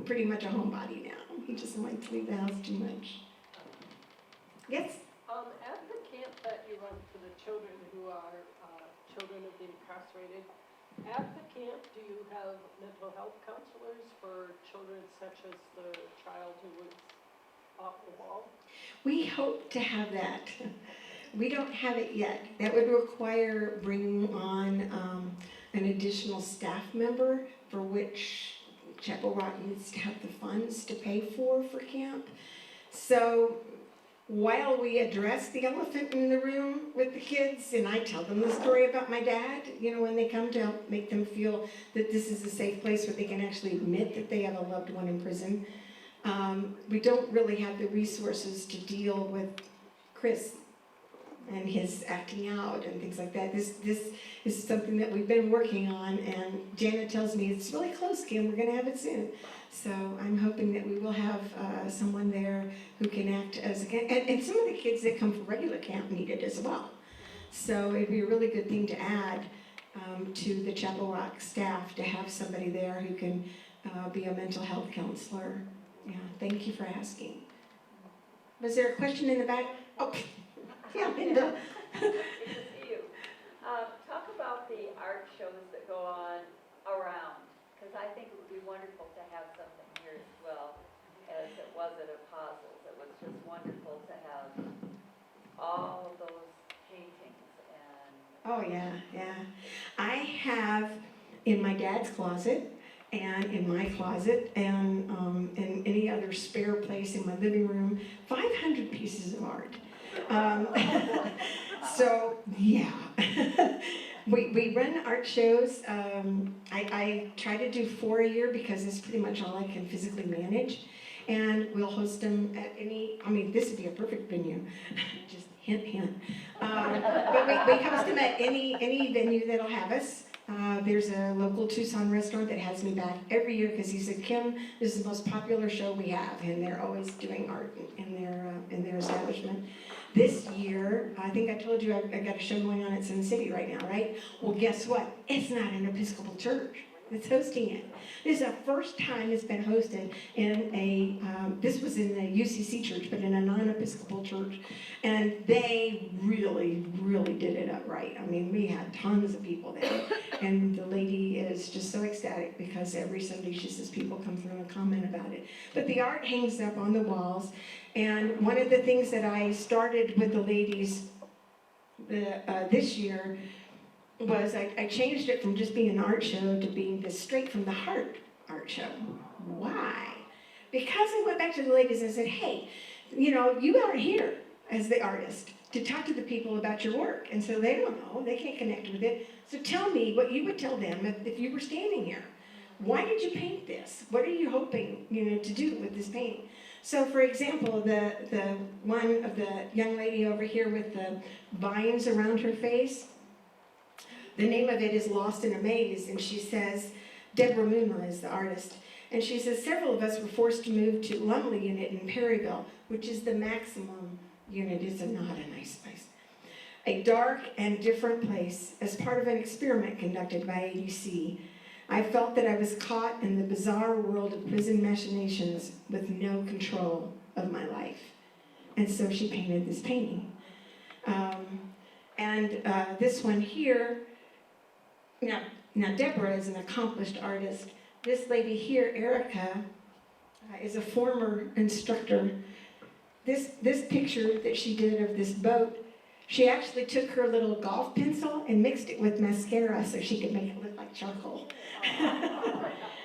Speaker 3: pretty much a homebody now. He just likes to leave the house too much. Yes?
Speaker 5: At the camp that you run for the children who are children of the incarcerated, at the camp, do you have mental health counselors for children such as the child who was off the wall?
Speaker 3: We hope to have that. We don't have it yet. That would require bringing on an additional staff member, for which Chapel Rock needs to have the funds to pay for camp. So while we address the elephant in the room with the kids, and I tell them the story about my dad, when they come, to help make them feel that this is a safe place where they can actually admit that they have a loved one in prison. We don't really have the resources to deal with Chris and his acting out and things like that. This is something that we've been working on, and Janet tells me it's really close, Kim, we're gonna have it soon. So I'm hoping that we will have someone there who can act as and some of the kids that come for regular camp need it as well. So it'd be a really good thing to add to the Chapel Rock staff, to have somebody there who can be a mental health counselor. Yeah, thank you for asking. Was there a question in the back? Oh, yeah, Linda.
Speaker 6: Good to see you. Talk about the art shows that go on around, because I think it would be wonderful to have something here as well as it was at Apostles. It was just wonderful to have all of those paintings and.
Speaker 3: Oh, yeah. I have in my dad's closet, and in my closet, and in any other spare place in my living room, 500 pieces of art. So, yeah. We run art shows. I try to do 4 a year because it's pretty much all I can physically manage. And we'll host them at this would be a perfect venue. Just hint, hint. But we host them at any venue that'll have us. There's a local Tucson restaurant that has me back every year because he said, Kim, this is the most popular show we have, and they're always doing art in their establishment. This year, I think I told you I got a show going on at Sun City right now, right? Well, guess what? It's not an Episcopal church that's hosting it. This is the first time it's been hosted in this was in the UCC church, but in a non-Episcopal church. And they really, really did it up right. We had tons of people there. And the lady is just so ecstatic because every Sunday she says people come through and comment about it. But the art hangs up on the walls. And one of the things that I started with the ladies this year was I changed it from just being an art show to being this straight from the heart art show. Why? Because I went back to the ladies and said, hey, you are here as the artist to talk to the people about your work. And so they don't know, they can't connect with it. So tell me what you would tell them if you were standing here. Why did you paint this? What are you hoping, to do with this painting? So, for example, the one of the young lady over here with the vines around her face, the name of it is Lost in a Maze, and she says, Deborah Moonla is the artist, and she says, several of us were forced to move to Lumley Unit in Perryville, which is the maximum unit. It's not a nice place. A dark and different place as part of an experiment conducted by ADC. I felt that I was caught in the bizarre world of prison machinations with no control of my life. And so she painted this painting. This one here, now Deborah is an accomplished artist. This lady here, Erica, is a former instructor. This picture that she did of this boat, she actually took her little golf pencil and mixed it with mascara so she could make it look like charcoal.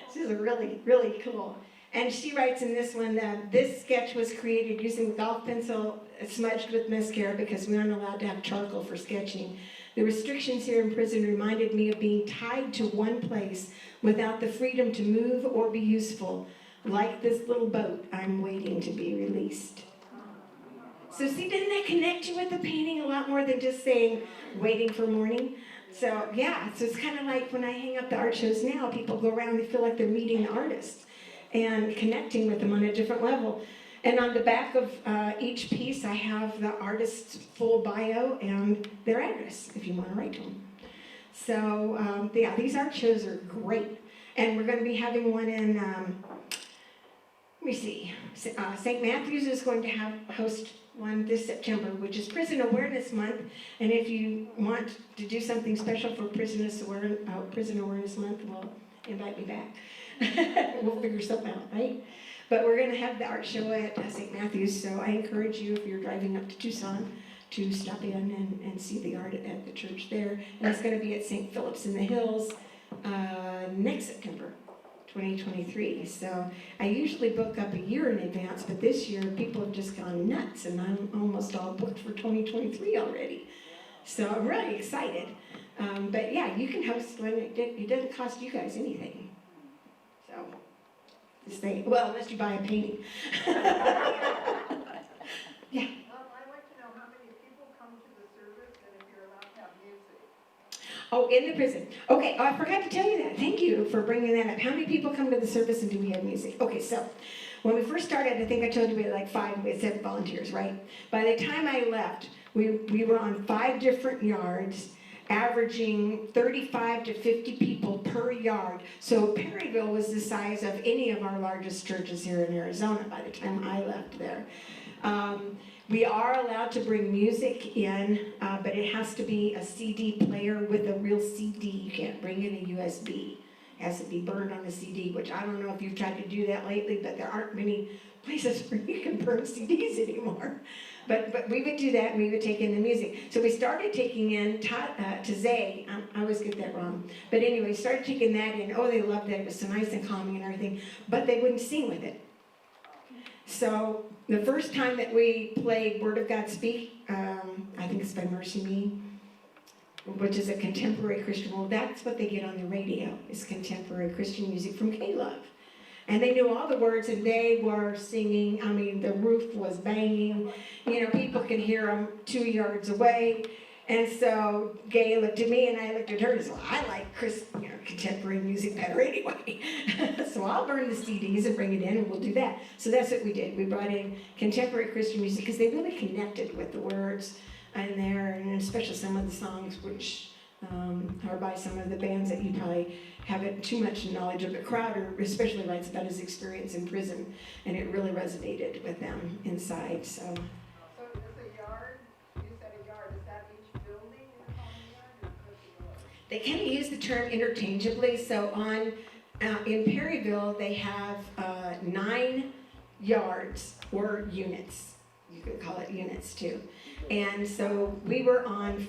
Speaker 3: This is really, really cool. And she writes in this one that this sketch was created using golf pencil smudged with mascara because we aren't allowed to have charcoal for sketching. The restrictions here in prison reminded me of being tied to one place without the freedom to move or be useful. Like this little boat, I'm waiting to be released. So see, doesn't that connect you with the painting a lot more than just saying, waiting for morning? So yeah, so it's kind of like when I hang up the art shows now, people go around, they feel like they're meeting the artists and connecting with them on a different level. And on the back of each piece, I have the artist's full bio and their address, if you want to write to them. So yeah, these art shows are great. And we're going to be having one in, let me see, St. Matthew's is going to host one this September, which is Prison Awareness Month. And if you want to do something special for Prison Awareness Month, well, invite me back. We'll figure something out, right? But we're going to have the art show at St. Matthew's, so I encourage you, if you're driving up to Tucson, to stop in and see the art at the church there. And it's going to be at St. Philip's in the Hills next September, 2023. So I usually book up a year in advance, but this year people have just gone nuts and I'm almost all booked for 2023 already. So I'm really excited. But yeah, you can host one. It doesn't cost you guys anything. So just think, well, unless you buy a painting. Yeah.
Speaker 2: I'd like to know how many people come to the service and if you're allowed to have music.
Speaker 3: Oh, in the prison. Okay, oh, I forgot to tell you that. Thank you for bringing that up. How many people come to the service and do we have music? Okay, so when we first started, I think I told you we had like 5, we had 7 volunteers, right? By the time I left, we were on 5 different yards, averaging 35 to 50 people per yard. So Perryville was the size of any of our largest churches here in Arizona by the time I left there. We are allowed to bring music in, but it has to be a CD player with a real CD. You can't bring in a USB. It has to be burned on a CD, which I don't know if you've tried to do that lately, but there aren't many places where you can burn CDs anymore. But we would do that, and we would take in the music. So we started taking in Tazay. I always get that wrong. But anyway, started taking that in. Oh, they loved it. It was so nice and calming and everything. But they wouldn't sing with it. So the first time that we played Word of God Speak, I think it's by Mercy Me, which is a contemporary Christian. Well, that's what they get on the radio, is contemporary Christian music from K-Love. And they knew all the words, and they were singing. I mean, the roof was banging. You know, people could hear them 2 yards away. And so Gay looked at me, and I looked at her and said, well, I like contemporary music better anyway. So I'll burn the CDs and bring it in, and we'll do that. So that's what we did. We brought in contemporary Christian music because they really connected with the words in there, and especially some of the songs which are by some of the bands that you probably haven't too much knowledge of. But Crowder especially writes about his experience in prison, and it really resonated with them inside. So
Speaker 2: So is a yard, you said a yard, is that each building in a common yard or just a yard?
Speaker 3: they kind of use the term interchangeably. So in Perryville, they have 9 yards or units. You could call it units too. And so we were on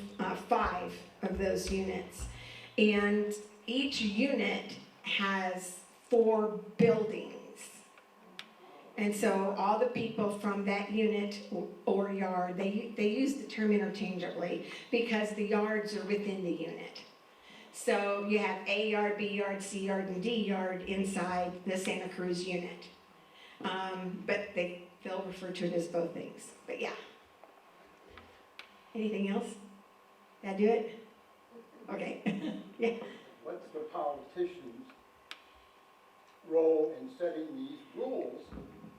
Speaker 3: 5 of those units. And each unit has 4 buildings. And so all the people from that unit or yard, they use the term interchangeably because the yards are within the unit. So you have A yard, B yard, C yard, and D yard inside the Santa Cruz unit. But they'll refer to it as both things. But yeah. Anything else? Did I do it? Okay. Yeah.
Speaker 7: What's the politician's role in setting these rules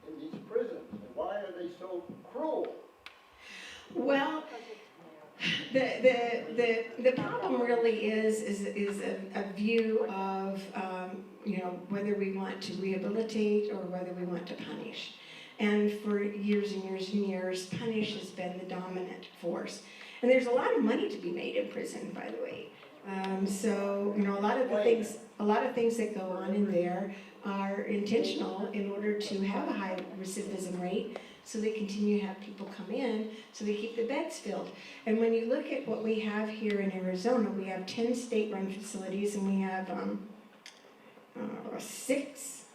Speaker 7: in these prisons? And why are they so cruel?
Speaker 3: Well, the problem really is a view of whether we want to rehabilitate or whether we want to punish. And for years and years and years, punish has been the dominant force. And there's a lot of money to be made in prison, by the way. So a lot of things that go on in there are intentional in order to have a high recidivism rate, so they continue to have people come in, so they keep the beds filled. And when you look at what we have here in Arizona, we have 10 state-run facilities, and we have 6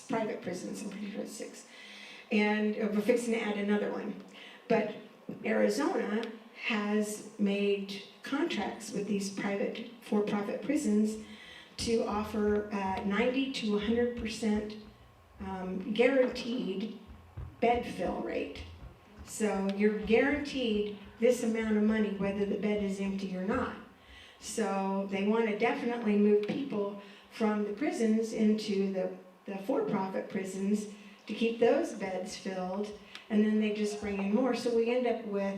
Speaker 3: private prisons. I'm pretty sure it's 6. And we're fixing to add another one. But Arizona has made contracts with these private for-profit prisons to offer 90 to 100% guaranteed bed fill rate. So you're guaranteed this amount of money whether the bed is empty or not. So they want to definitely move people from the prisons into the for-profit prisons to keep those beds filled, and then they just bring in more. So we end up with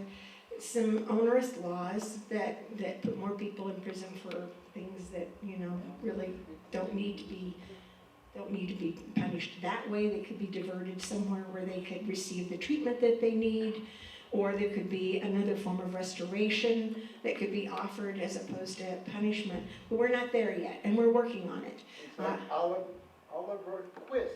Speaker 3: some onerous laws that put more people in prison for things that really don't need to be punished that way. They could be diverted somewhere where they could receive the treatment that they need, or there could be another form of restoration that could be offered as opposed to punishment. But we're not there yet, and we're working on it.
Speaker 7: It's like Oliver Twist.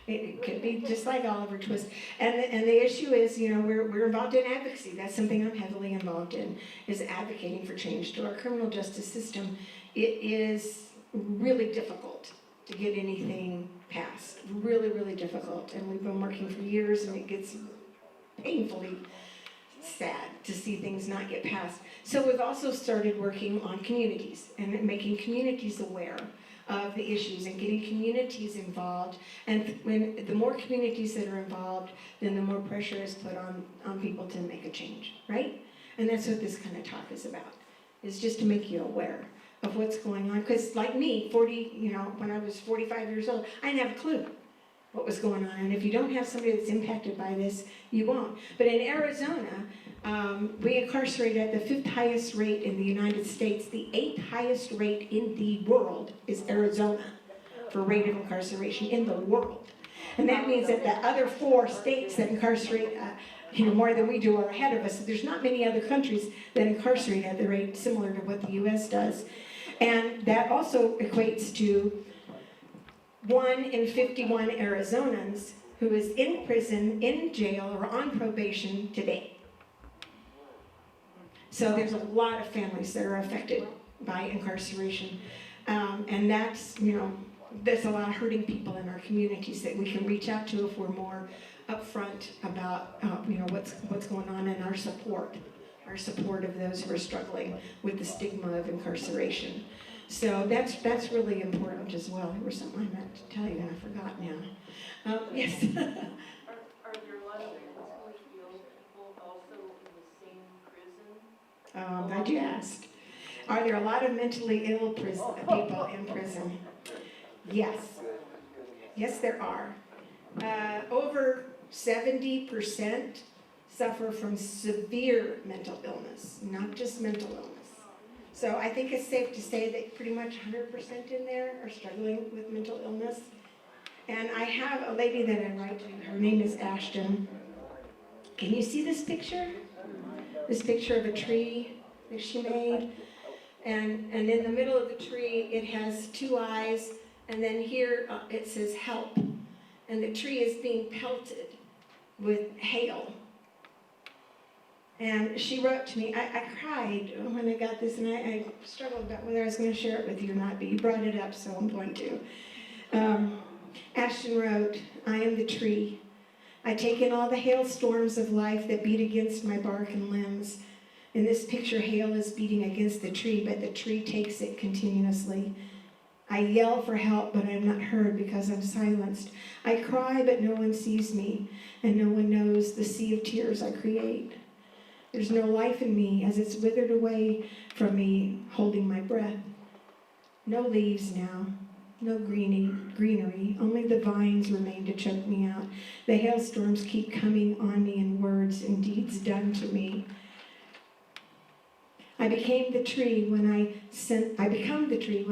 Speaker 3: It could be just like Oliver Twist. And the issue is, we're involved in advocacy. That's something I'm heavily involved in, is advocating for change to our criminal justice system. It is really difficult to get anything passed. Really, really difficult. And we've been working for years, and it gets painfully sad to see things not get passed. So we've also started working on communities and making communities aware of the issues and getting communities involved. And when the more communities that are involved, then the more pressure is put on people to make a change, right? And that's what this kind of talk is about, is just to make you aware of what's going on. Because like me, when I was 45 years old, I didn't have a clue what was going on. And if you don't have somebody that's impacted by this, you won't. But in Arizona, we incarcerate at the 5th highest rate in the United States. The 8th highest rate in the world is Arizona for rate of incarceration in the world. And that means that the other 4 states that incarcerate more than we do are ahead of us. So there's not many other countries that incarcerate at the rate similar to what the U.S. does. And that also equates to 1 in 51 Arizonans who is in prison, in jail, or on probation today. So there's a lot of families that are affected by incarceration. And that's a lot of hurting people in our communities that we can reach out to if we're more upfront about what's going on, and our support of those who are struggling with the stigma of incarceration. So that's really important as well. There was something I meant to tell you and I forgot now. Yes.
Speaker 5: Are there a lot of mentally ill people also in the same prison?
Speaker 3: Oh, I'm glad you asked. Are there a lot of mentally ill people in prison? Yes. Yes, there are. Over 70% suffer from severe mental illness, not just mental illness. So I think it's safe to say that pretty much 100% in there are struggling with mental illness. And I have a lady that I write to. Her name is Ashton. Can you see this picture? This picture of a tree that she made. And in the middle of the tree, it has 2 eyes. And then here it says help. And the tree is being pelted with hail. And she wrote to me. I cried when I got this, and I struggled about whether I was going to share it with you or not, but you brought it up, so I'm going to. Ashton wrote, I am the tree. I take in all the hailstorms of life that beat against my bark and limbs. In this picture, hail is beating against the tree, but the tree takes it continuously. I yell for help, but I'm not heard because I'm silenced. I cry, but no one sees me, and no one knows the sea of tears I create. There's no life in me as it's withered away from me, holding my breath. No leaves now, no greenery, only the vines remain to choke me out. The hailstorms keep coming on me in words and deeds done to me. I become the tree when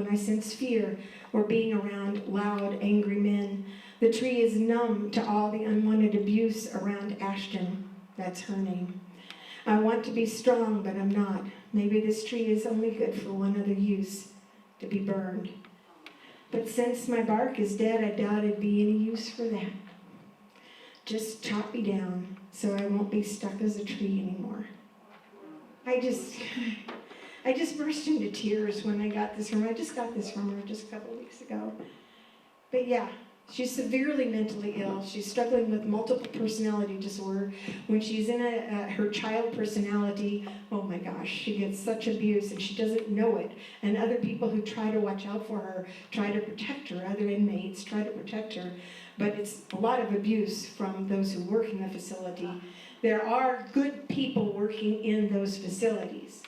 Speaker 3: I sense fear or being around loud, angry men. The tree is numb to all the unwanted abuse around Ashton. That's her name. I want to be strong, but I'm not. Maybe this tree is only good for one other use, to be burned. But since my bark is dead, I doubt it'd be any use for that. Just chop me down so I won't be stuck as a tree anymore. I just burst into tears when I got this from her. I just got this from her just a couple of weeks ago. But yeah, she's severely mentally ill. She's struggling with multiple personality disorder. When she's in her child personality, oh my gosh, she gets such abuse and she doesn't know it. And other people who try to watch out for her, try to protect her, other inmates try to protect her. But it's a lot of abuse from those who work in the facility. There are good people working in those facilities.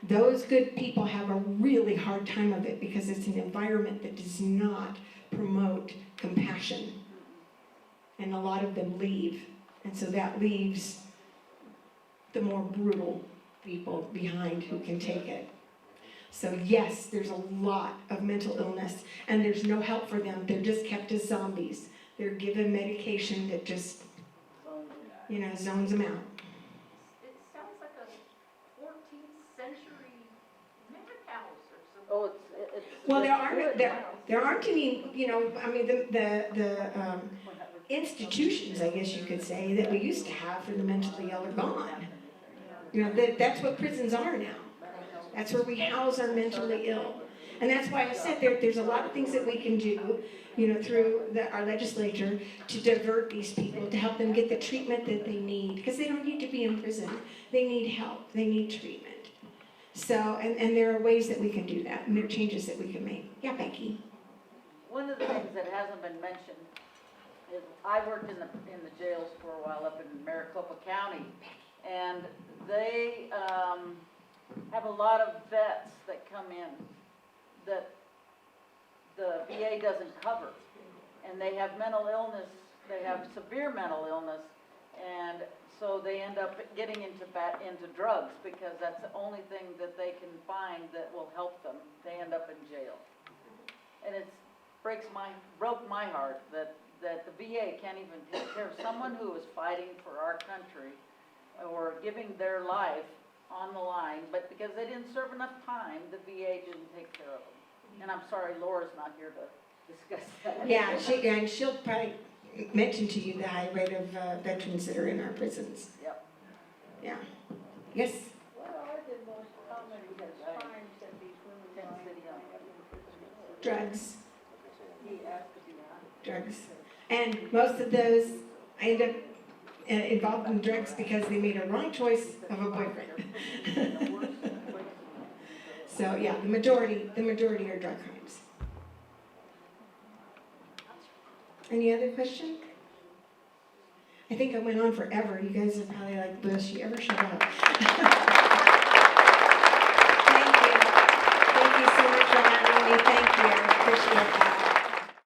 Speaker 3: Those good people have a really hard time of it because it's an environment that does not promote compassion. And a lot of them leave. And so that leaves the more brutal people behind who can take it. So yes, there's a lot of mental illness and there's no help for them. They're just kept as zombies. They're given medication that just, zones them out.
Speaker 5: It sounds like a 14th century madhouse or something.
Speaker 6: Oh, it's.
Speaker 3: Well, there aren't any, the institutions, I guess you could say, that we used to have for the mentally ill are gone. That's what prisons are now. That's where we house our mentally ill. And that's why I said there's a lot of things that we can do, through our legislature to divert these people, to help them get the treatment that they need, because they don't need to be in prison. They need help, they need treatment. So, and there are ways that we can do that, and there are changes that we can make. Yeah, Becky?
Speaker 8: One of the things that hasn't been mentioned is I worked in the jails for a while up in Maricopa County, and they have a lot of vets that come in that the VA doesn't cover, and they have mental illness, they have severe mental illness, and so they end up getting into drugs because that's the only thing that they can find that will help them. They end up in jail. And it broke my heart that the VA can't even take care of someone who is fighting for our country or giving their life on the line, but because they didn't serve enough time, the VA didn't take care of them. And I'm sorry, Laura's not here to discuss that.
Speaker 3: Yeah, and she'll probably mention to you the high rate of veterans that are in our prisons.
Speaker 8: Yep.
Speaker 3: Yeah. Yes?
Speaker 5: What are the most common crimes that these women are in?
Speaker 3: Drugs.
Speaker 5: He asked if you
Speaker 3: Drugs. And most of those end up involved in drugs because they made a wrong choice of a boyfriend. So yeah, the majority are drug crimes. Any other question? I think I went on forever. You guys are probably like, will she ever shut up?